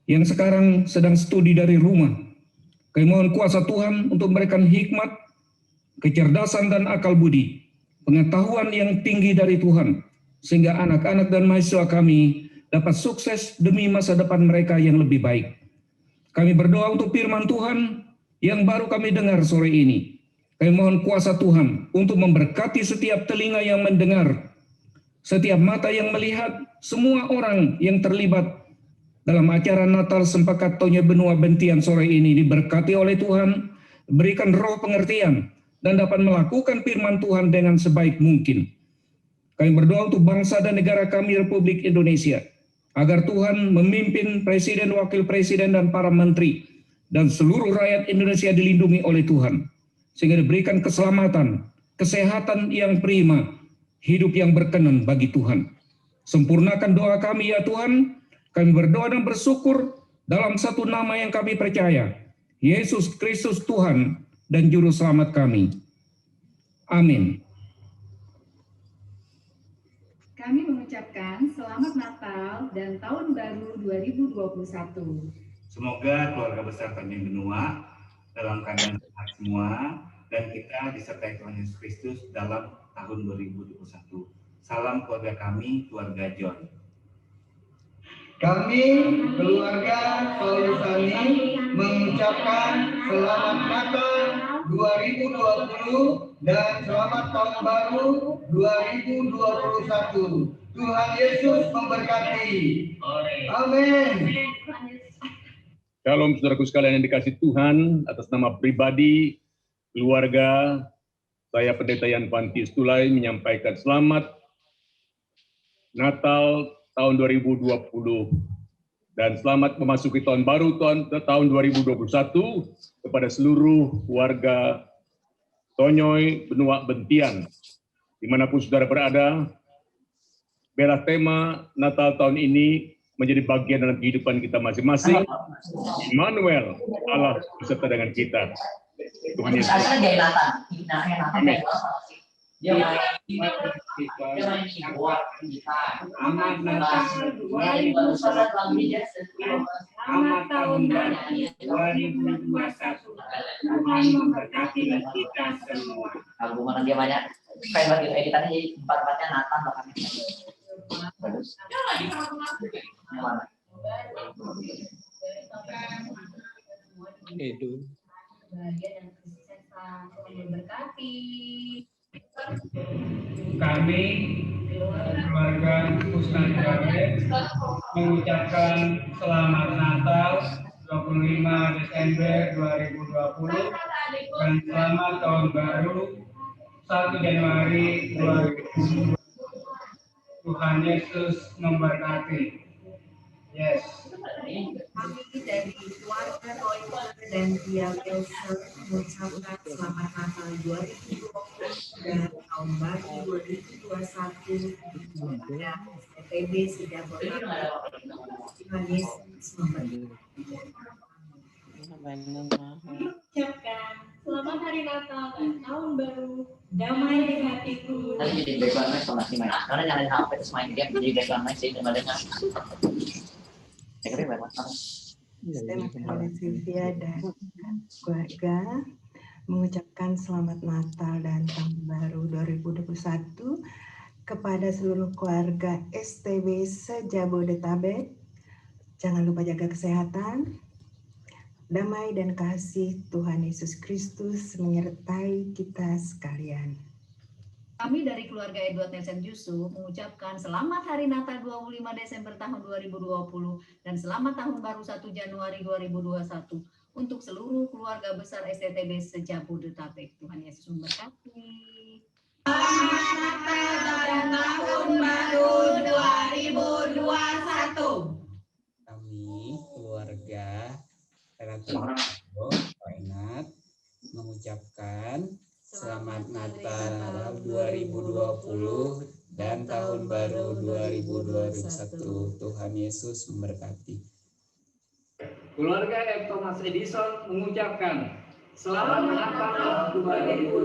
yang sekarang sedang studi dari rumah. Kami mohon kuasa Tuhan untuk memberikan hikmat, kecerdasan dan akal budi, pengetahuan yang tinggi dari Tuhan, sehingga anak-anak dan mahasiswa kami dapat sukses demi masa depan mereka yang lebih baik. Kami berdoa untuk firman Tuhan yang baru kami dengar sore ini. Kami mohon kuasa Tuhan untuk memberkati setiap telinga yang mendengar, setiap mata yang melihat, semua orang yang terlibat dalam acara Natal Sempakat Tonye Benua Bentian sore ini diberkati oleh Tuhan, berikan roh pengertian, dan dapat melakukan firman Tuhan dengan sebaik mungkin. Kami berdoa untuk bangsa dan negara kami Republik Indonesia, agar Tuhan memimpin Presiden, Wakil Presiden, dan para menteri, dan seluruh rakyat Indonesia dilindungi oleh Tuhan, sehingga diberikan keselamatan, kesehatan yang prima, hidup yang berkenan bagi Tuhan. Sempurnakan doa kami ya Tuhan, kami berdoa dan bersyukur dalam satu nama yang kami percaya, Yesus Kristus Tuhan dan Juru Selamat kami. Amin. Kami mengucapkan Selamat Natal dan Tahun Baru 2021. Semoga keluarga besar Tonye Benua dalam keadaan sehat semua dan kita disertai Tuhan Yesus Kristus dalam tahun 2021. Salam keluarga kami, keluarga John. Kami, keluarga Paulusani, mengucapkan Selamat Natal 2020 dan Selamat Tahun Baru 2021. Tuhan Yesus memberkati. Amin. Shalom saudaraku sekalian yang dikasih Tuhan, atas nama pribadi, keluarga, saya Pendeta Yan Fantius Tulai menyampaikan selamat Natal tahun 2020 dan selamat memasuki tahun baru tahun 2021 kepada seluruh warga Tonye Benua Bentian dimanapun saudara berada. Biarlah tema Natal tahun ini menjadi bagian dalam kehidupan kita masing-masing. Immanuel, Allah beserta dengan kita. Tuhan Yesus. Amin. Selamat tahun baru 2021. Tuhan memberkati kita semua. Hubungan dia banyak. Kayak bagi editannya jadi empat-empatnya Nathan belakangnya. Itu. Kami keluarga Kusnan Jabe mengucapkan selamat Natal 25 Desember 2020 dan selamat tahun baru 1 Januari 2020. Tuhan Yesus memberkati. Yes. Kami dari keluarga Royal dan Dia Wilson mengucapkan selamat Natal 2020 dan tahun baru 2021 kepada STB Sejabodetabek. Tuhan Yesus memberkati. Ucapkan selamat hari Natal dan tahun baru, damai di hatiku. Nanti jadi background noise kalau masih main. Karena nyalain HP terus main game jadi background noise jadi dengar-dengar. Dengerin banget. Saya Sylvia dan keluarga mengucapkan selamat Natal dan Tahun Baru 2021 kepada seluruh keluarga STB se-Jabodetabek. Jangan lupa jaga kesehatan, damai dan kasih Tuhan Yesus Kristus menyertai kita sekalian. Kami dari keluarga Edward Nelson Yusuf mengucapkan selamat Hari Natal 25 Desember tahun 2020 dan selamat Tahun Baru 1 Januari 2021 untuk seluruh keluarga besar STTB se-Jabodetabek. Tuhan Yesus memberkati. Selamat Natal dan Tahun Baru 2021. Kami keluarga Relatif Wainat mengucapkan Selamat Natal 2020 dan Tahun Baru 2021. Tuhan Yesus memberkati. Keluarga F. Thomas Edison mengucapkan Selamat Natal 2020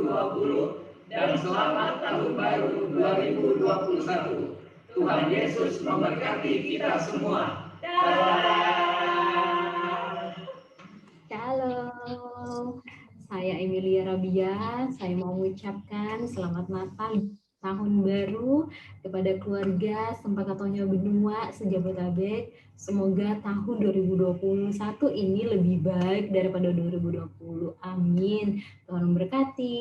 dan Selamat Tahun Baru 2021. Tuhan Yesus memberkati kita semua. Halo, saya Emilia Rabia. Saya mau mengucapkan Selamat Natal Tahun Baru kepada keluarga Sempakatonya Benua se-Jabodetabek. Semoga tahun 2021 ini lebih baik daripada 2020. Amin. Tuhan memberkati.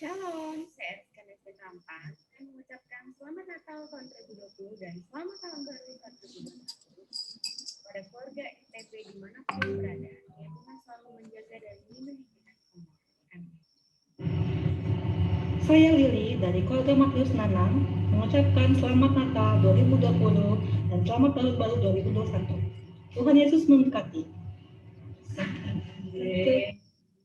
Shalom, saya Erika Rampan. Saya mengucapkan Selamat Natal tahun 2020 dan Selamat Tahun Baru 2021 kepada keluarga STB dimanapun berada. Ya, Tuhan selalu menjaga dan melindungi kita semua. Amin. Saya Lili dari keluarga Matius Nanang mengucapkan Selamat Natal 2020 dan Selamat Tahun Baru 2021. Tuhan Yesus memberkati.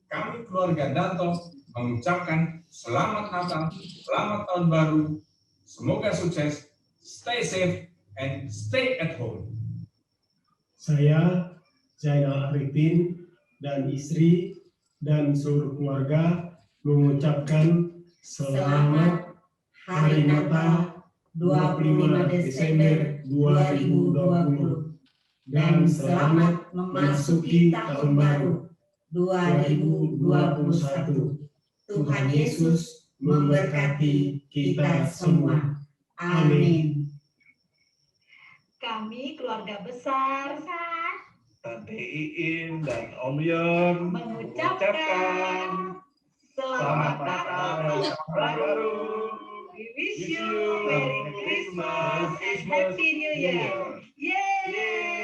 Kami keluarga Dato mengucapkan Selamat Natal, Selamat Tahun Baru, semoga sukses, stay safe, and stay at home. Saya Zainal Arifin dan istri dan seluruh keluarga mengucapkan selamat Hari Natal 25 Desember 2020 dan selamat memasuki Tahun Baru 2021. Tuhan Yesus memberkati kita semua. Amin. Kami keluarga besar Tante Iin dan Om Yon mengucapkan Selamat Natal dan Tahun Baru. We wish you Merry Christmas and Happy New Year. Yeay!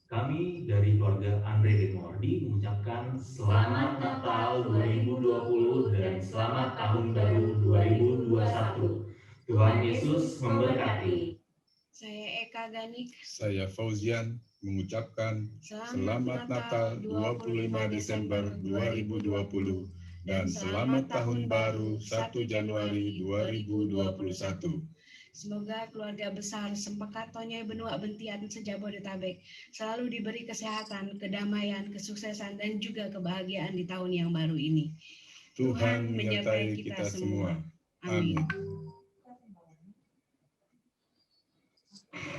Kami dari keluarga Andre Demordi mengucapkan Selamat Natal 2020 dan Selamat Tahun Baru 2021. Tuhan Yesus memberkati. Saya Eka Ganik. Saya Fauzian mengucapkan Selamat Natal 25 Desember 2020 dan Selamat Tahun Baru 1 Januari 2021. Semoga keluarga besar Sempakatonya Benua Bentian se-Jabodetabek selalu diberi kesehatan, kedamaian, kesuksesan, dan juga kebahagiaan di tahun yang baru ini. Tuhan menyertai kita semua. Amin.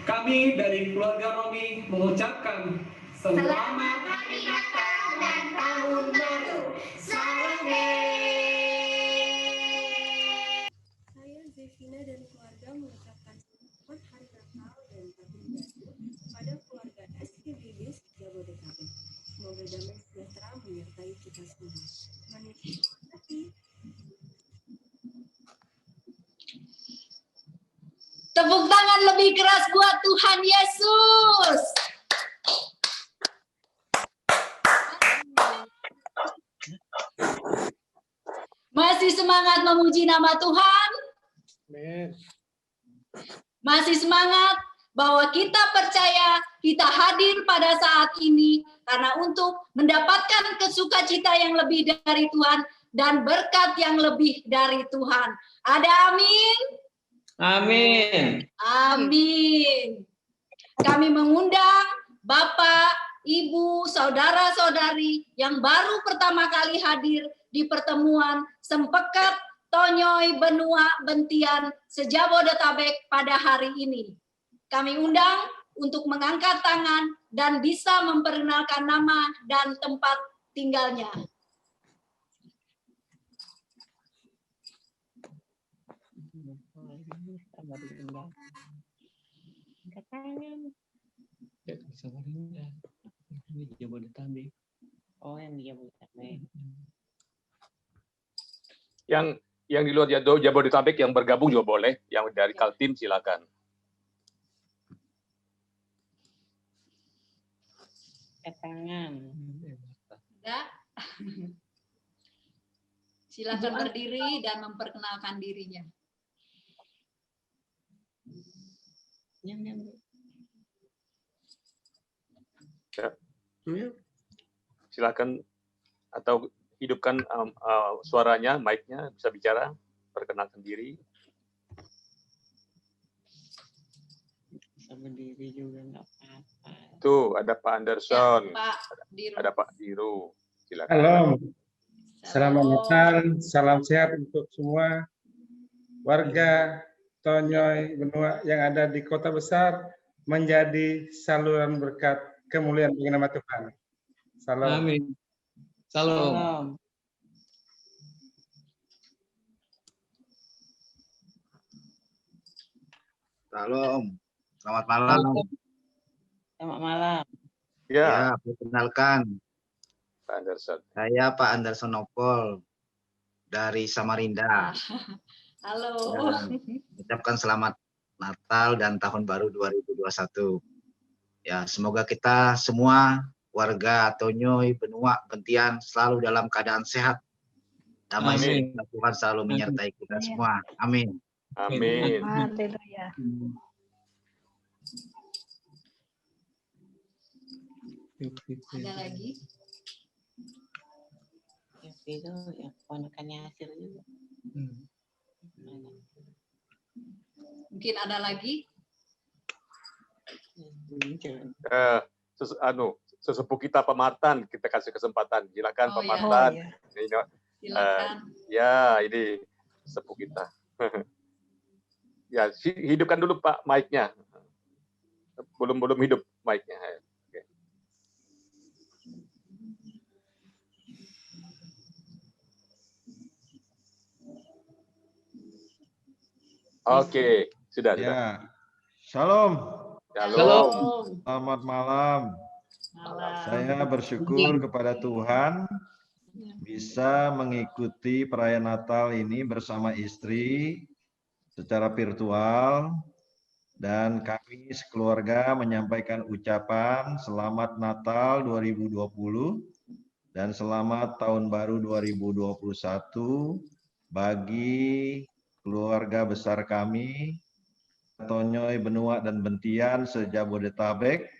Kami dari keluarga Romi mengucapkan Selamat Hari Natal dan Tahun Baru. Saya Zevina dan keluarga mengucapkan selamat Hari Natal dan Tahun Baru kepada keluarga STBB Jabodetabek. Semoga damai sejahtera menyertai kita semua. Tuhan Yesus memberkati. Tepuk tangan lebih keras buat Tuhan Yesus. Masih semangat memuji nama Tuhan? Masih semangat bahwa kita percaya kita hadir pada saat ini karena untuk mendapatkan kesukacita yang lebih dari Tuhan, dan berkat yang lebih dari Tuhan. Ada amin? Amin. Amin. Kami mengundang Bapak, Ibu, saudara-saudari yang baru pertama kali hadir di pertemuan Sempekat Tonyoy Benua Bentian Sejabodetabek pada hari ini. Kami undang untuk mengangkat tangan dan bisa memperkenalkan nama dan tempat tinggalnya. Jabodetabek. Oh, yang di Jabodetabek. Yang di luar Jabodetabek yang bergabung juga boleh. Yang dari Kaltim silakan. Tangan. Enggak. Silakan berdiri dan memperkenalkan dirinya. Silakan atau hidupkan suaranya, mic-nya, bisa bicara, perkenalkan diri. Bisa berdiri juga nggak apa-apa. Tuh, ada Pak Anderson, Ya, Pak Diru. ada Pak Diru. Silakan. Halo, selamat Natal, salam sehat untuk semua warga Tonyoy Benua yang ada di kota besar, menjadi saluran berkat kemuliaan bagi nama Tuhan. Salam. Amin. Salam. Salam. Selamat malam. Selamat malam. Ya, perkenalkan. Pak Anderson. Saya Pak Anderson Nopol dari Samarinda. Halo. Ucapkan selamat Natal dan Tahun Baru 2021. Ya, semoga kita semua warga Tonyoy Benua Bentian selalu dalam keadaan sehat. Damai sejahtera Tuhan selalu menyertai kita semua. Amin. Amin. Haleluya. Ada lagi? Itu ya ponakannya hasil juga. Mungkin ada lagi? Sesepuh kita Pak Martan, kita kasih kesempatan. Silakan Pak Martan. Silakan. Ya, ini sepuh kita. Ya, hidupkan dulu Pak mic-nya. Belum hidup mic-nya. Oke, sudah. Ya. Shalom. Shalom. Selamat malam. Saya bersyukur kepada Tuhan bisa mengikuti perayaan Natal ini bersama istri secara virtual, dan kami sekeluarga menyampaikan ucapan selamat Natal 2020 dan selamat Tahun Baru 2021 bagi keluarga besar kami Tonyoy Benua dan Bentian se-Jabodetabek.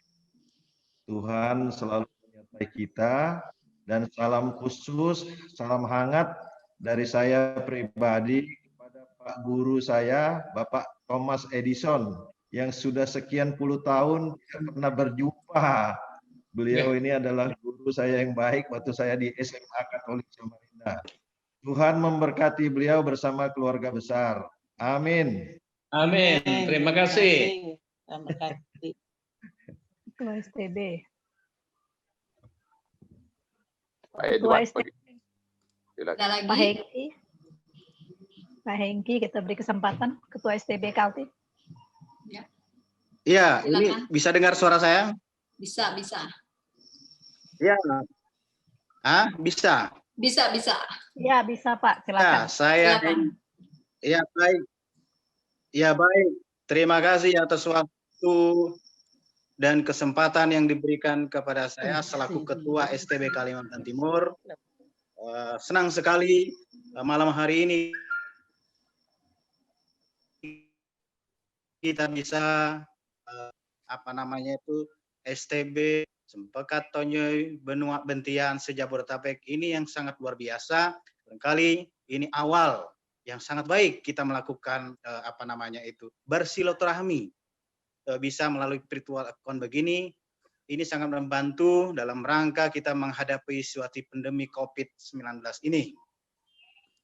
Tuhan selalu menyertai kita, dan salam khusus, salam hangat dari saya pribadi kepada Pak Guru saya, Bapak Thomas Edison, yang sudah sekian puluh tahun tidak pernah berjumpa. Beliau ini adalah guru saya yang baik waktu saya di SMA Katolik Samarinda. Tuhan memberkati beliau bersama keluarga besar. Amin. Amin. Terima kasih. Terima kasih. Ketua STB. Pak Edward. Pak Hengki. Pak Hengki, kita beri kesempatan Ketua STB Kaltim. Ya. Iya, ini bisa dengar suara saya? Bisa. Iya. Bisa. Bisa. Ya, bisa Pak, silakan. Ya, ya baik. Ya baik. Terima kasih atas waktu dan kesempatan yang diberikan kepada saya selaku Ketua STB Kalimantan Timur. Senang sekali malam hari ini kita bisa STB Sempekat Tonyoy Benua Bentian se-Jabodetabek ini yang sangat luar biasa, Barangkali ini awal yang sangat baik kita melakukan bersilaturahmi, bisa melalui virtual account begini. Ini sangat membantu dalam rangka kita menghadapi suatu pandemi COVID-19 ini.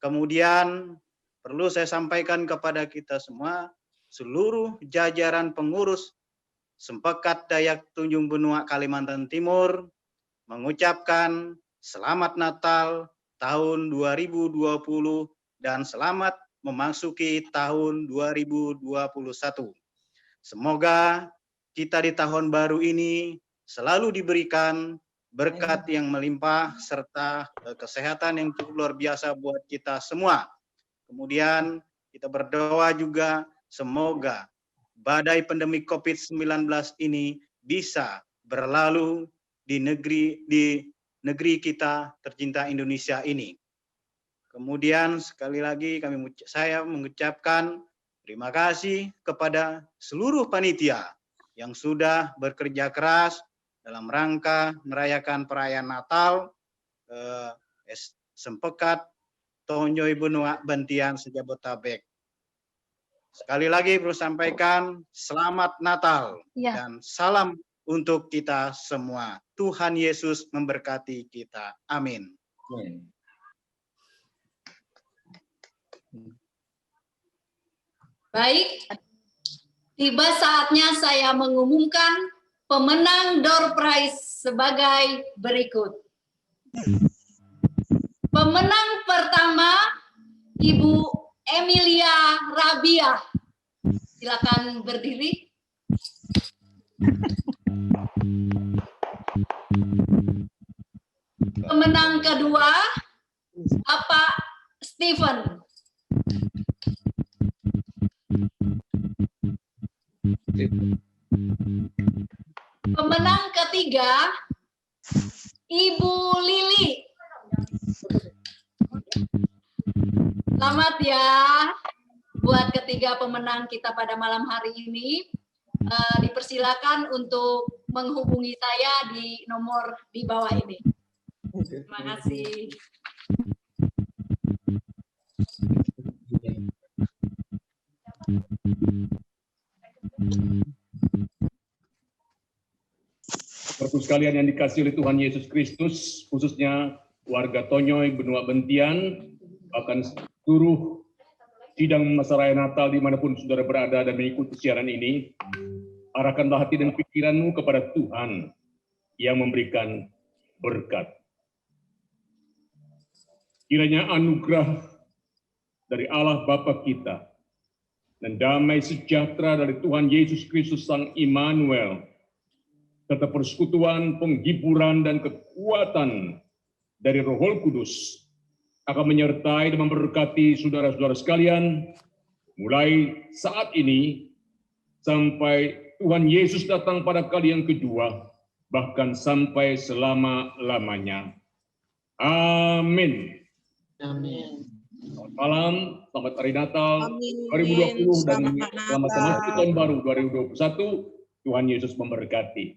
Kemudian perlu saya sampaikan kepada kita semua, seluruh jajaran pengurus Sempekat Dayak Tunjung Benua Kalimantan Timur mengucapkan selamat Natal tahun 2020 dan selamat memasuki tahun 2021. Semoga kita di tahun baru ini selalu diberikan berkat yang melimpah serta kesehatan yang cukup luar biasa buat kita semua. Kemudian kita berdoa juga semoga badai pandemi COVID-19 ini bisa berlalu di negeri kita tercinta Indonesia ini. Kemudian sekali lagi saya mengucapkan terima kasih kepada seluruh panitia yang sudah bekerja keras dalam rangka merayakan perayaan Natal Sempekat Tonyoy Benua Bantian Sejabotabek. Sekali lagi perlu sampaikan selamat Natal dan salam untuk kita semua. Tuhan Yesus memberkati kita. Amin. Baik, tiba saatnya saya mengumumkan pemenang door prize sebagai berikut. Pemenang pertama, Ibu Emilia Rabiah. Silakan berdiri. Pemenang kedua, Bapak Stephen. Pemenang ketiga, Ibu Lili. Selamat ya buat ketiga pemenang kita pada malam hari ini. Dipersilakan untuk menghubungi saya di nomor di bawah ini. Terima kasih. Bapak sekalian yang dikasihi oleh Tuhan Yesus Kristus, khususnya warga Tonyoy Benua Bentian, akan seluruh sidang masa raya Natal dimanapun saudara berada dan mengikuti siaran ini, arahkanlah hati dan pikiranmu kepada Tuhan yang memberikan berkat. Kiranya anugerah dari Allah Bapa kita dan damai sejahtera dari Tuhan Yesus Kristus Sang Immanuel, serta persekutuan, penghiburan, dan kekuatan dari Roh Kudus akan menyertai dan memberkati saudara-saudara sekalian, mulai saat ini sampai Tuhan Yesus datang pada kali yang kedua, bahkan sampai selama-lamanya. Amin. Amin. Selamat malam, selamat hari Natal 2020 dan selamat memasuki tahun baru 2021. Tuhan Yesus memberkati.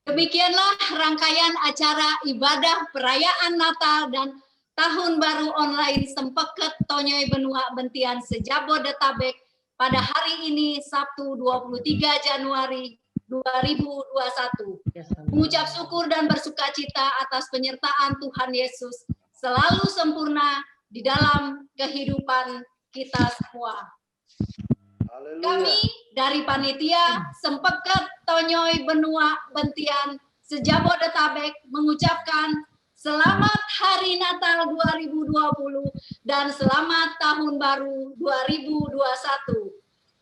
Demikianlah rangkaian acara ibadah perayaan Natal dan Tahun Baru online Sempekat Tonyoy Benua Bentian Sejabodetabek pada hari ini Sabtu 23 Januari 2021. Mengucap syukur dan bersukacita atas penyertaan Tuhan Yesus selalu sempurna di dalam kehidupan kita semua. Kami dari panitia Sempekat Tonyoy Benua Bentian Sejabodetabek mengucapkan selamat Hari Natal 2020 dan selamat Tahun Baru 2021.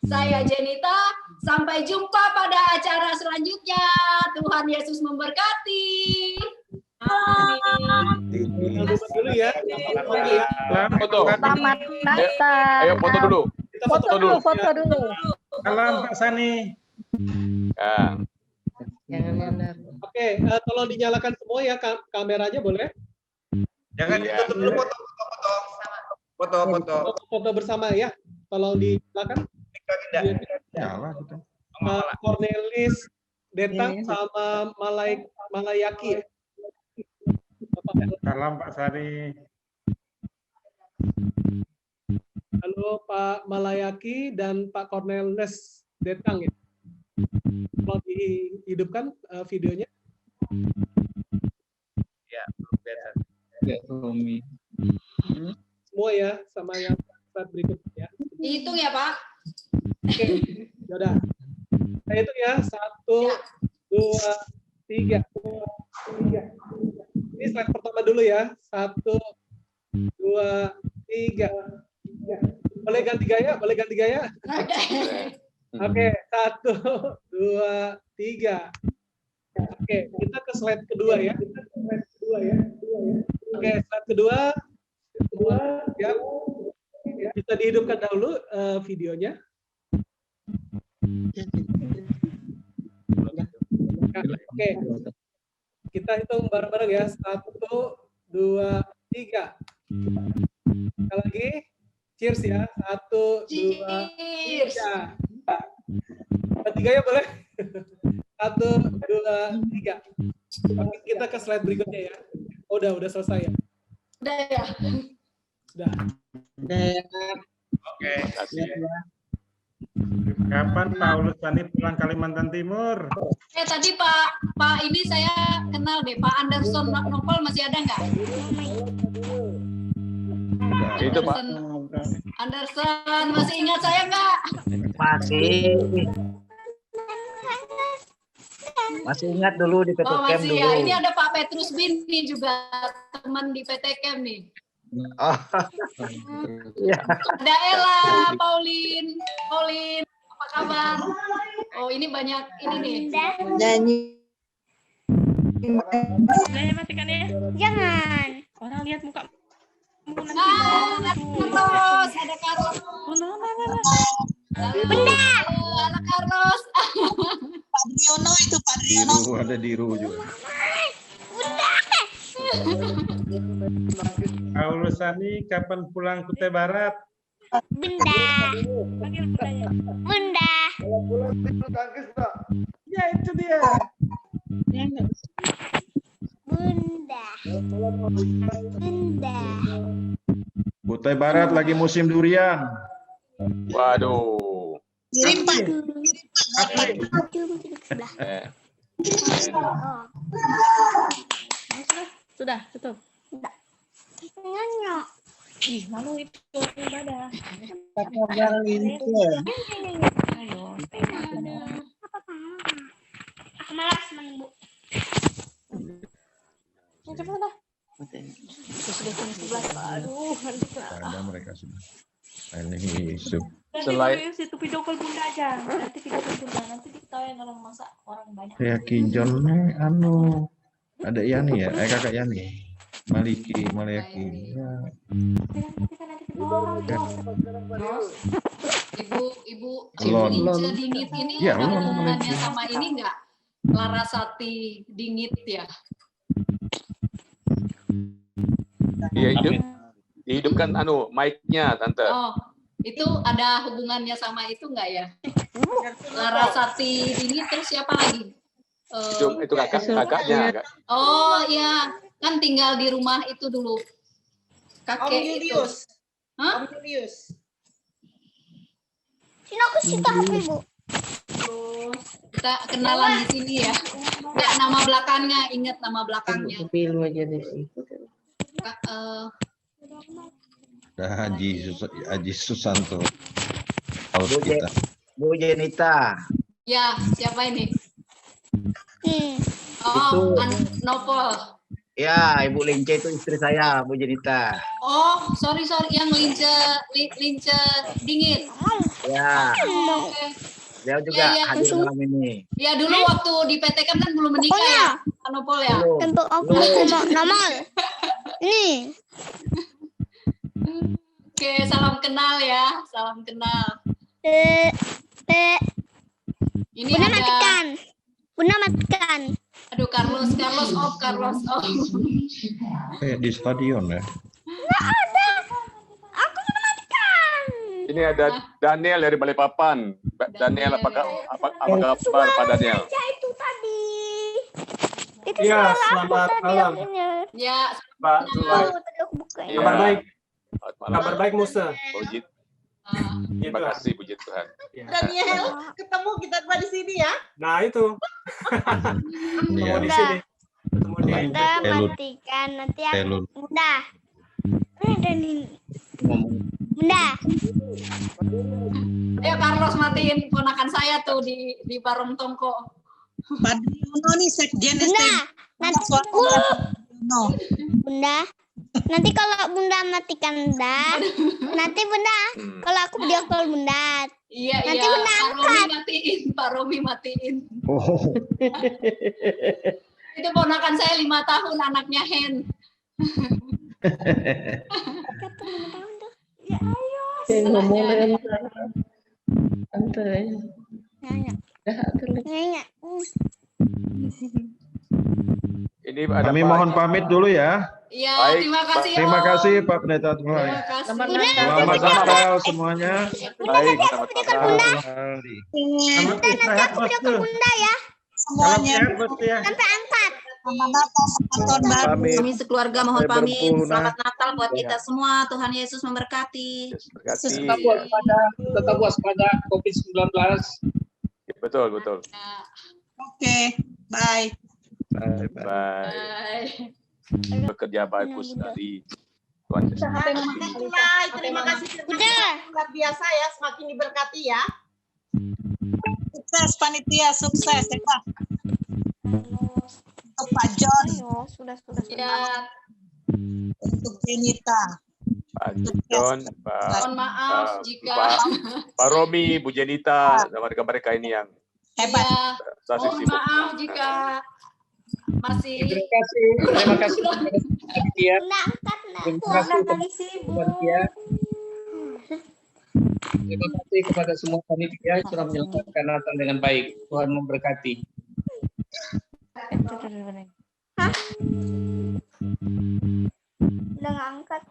Saya Jenita, sampai jumpa pada acara selanjutnya. Tuhan Yesus memberkati. Dulu ya. Foto. Selamat Natal. Ayo foto dulu. Foto dulu, foto dulu. Salam Pak Sani. Ya. Oke, tolong dinyalakan semua ya kameranya, boleh? Jangan ditutup dulu foto. Foto bersama ya. Tolong dinyalakan. Nyala kita. Cornelis, Detang sama Malayaki ya. Salam Pak Sani. Halo Pak Malayaki dan Pak Cornelis Detang ya. Kalau dihidupkan videonya. Ya, Semua ya, sama yang slide berikutnya ya. Dihitung ya Pak. Oke, yaudah. Saya hitung ya, 1, 2, 3. Ini slide pertama dulu ya, 1, 2, 3. Boleh ganti gaya? Boleh ganti gaya? Oke, 1, 2, 3. Oke, kita ke slide kedua ya. Oke, slide kedua. Ya. Bisa dihidupkan dahulu videonya. Oke, kita hitung bareng-bareng ya. 1, 2, 3. Sekali lagi, cheers ya. 1, 2, 3. Tiga ya boleh. 1, 2, 3. Oke, kita ke slide berikutnya ya. Oh, udah selesai ya. Udah ya. Udah. Oke. Kapan Paulus Tani pulang Kalimantan Timur? Tadi Pak ini saya kenal deh, Pak Anderson Nopol masih ada nggak? Itu Pak. Anderson masih ingat saya nggak? Masih ingat dulu di PT Oh Camp masih dulu. ya. Ini ada Pak Petrus Bini juga teman di PT Camp nih. Ada Ella, Pauline, apa kabar? Oh ini banyak ini nih. Nyanyi. Boleh matikan ya? Jangan. Orang lihat muka. Carlos, ada Carlos. Bunda. Ada Carlos. Pak Driono itu Pak Driono. Diru, ada Diru juga. Paulus Tani kapan pulang Kutai Barat? Bunda. Panggil bundanya. Bunda. Ya itu dia. Bunda. Bunda. Kutai Barat lagi musim durian. Waduh. Kirim Pak. Sudah, tutup. Nyanyi. Ih, malu itu ibadah. Ayo. Aku malas sama Ibu. Cepat sudah. Sudah jam 11. Aduh, nanti Ada mereka sudah. Ini Yusuf. Selain situ video call Bunda aja. Nanti video call Bunda. Nanti diketawain orang masak orang banyak. Ya Kijon anu ada Yani ya, kakak Yani. Malayaki. Ya. Ibu Lon. Lince Dingit ini Ya, ada Lon, hubungannya Malayaki. sama ini nggak? Larasati Dingit ya? Iya, dihidupkan mic-nya, Tante. Oh, itu ada hubungannya sama itu nggak ya? Larasati Dingit terus siapa lagi? Itu kakaknya. Oh iya, kan tinggal di rumah itu dulu. Kakek Om Julius. Hah? Om Julius. Sini aku sita HP Bu. Kita kenalan di sini ya. Nggak nama belakangnya, ingat nama belakangnya. Pilu aja deh sih. Ada Haji Susanto. Paus kita. Bu Jenita. Ya, siapa ini? Oh, Nopol. Ya, Ibu Lince itu istri saya, Bu Jenita. Oh, sorry, yang lince Dingit. Ya. Oke. Dia juga Ya, hadir malam ini. Ya dulu waktu di PT kan belum menikah ya, Nopol ya. Tempat aku normal. Nih. Oke, salam kenal ya, salam kenal. Ini Bunda ada. matikan. Bunda matikan. Aduh, Carlos off. Kayak di stadion ya. Nggak ada. Aku sudah matikan. Ini ada Daniel dari Balikpapan. Daniel, apa kabar Pak Daniel? Itu tadi. Itu Iya, suara aku selamat tadi malam. lagunya. Ya, Pak, Tahu, tadi aku buka. kabar baik. Kabar baik Musa. Puji. Terima kasih, puji Tuhan. Daniel, ketemu kita dua di sini ya. Nah itu. Ketemu di sini. Ketemu di Bunda matikan nanti aku. Bunda. Ada nih. Bunda. Ayo Carlos matiin ponakan saya tuh di Barong Tongko. Padriono nih sekjen Bunda. Nanti Bunda. Nanti kalau Bunda matikan Bunda, nanti Bunda, kalau aku video call Bunda. Iya, nanti Bunda angkat. Pak Romi matiin. Oh. Itu ponakan saya 5 tahun, anaknya Hen. Ya ayo. Ngomongin santai. Nanya. Ini ada Kami mohon pamit dulu ya. Iya, Baik, terima kasih. Terima Om. kasih Pak Pendeta Tuhan. Selamat Selamat Natal semuanya. Baik, selamat Natal. Selamat istirahat Bosku. Bunda ya. Semuanya. Sampai angkat. Selamat Natal, selamat tahun baru. Kami sekeluarga mohon Sampai pamit. berpulang. Selamat Natal buat kita semua. Tuhan Yesus memberkati. Tetap waspada COVID-19. Betul, betul. Oke, bye. Bye. Bye. Bekerja bagus dari Tuhan Yesus. Terima kasih. Luar biasa ya, semakin diberkati ya. Sukses panitia, sukses ya. Untuk Pak John, Sudah. Ya, untuk Jenita. Pak John, mohon maaf jika Pak Romi, Bu Jenita, dan mereka ini yang hebat. saksi mohon sibuk. maaf jika masih Terima kasih panitia. Terima kasih panitia. Terima kasih kepada semua panitia yang sudah menyelenggarakan Natal dengan baik. Tuhan memberkati. Udah nggak angkat.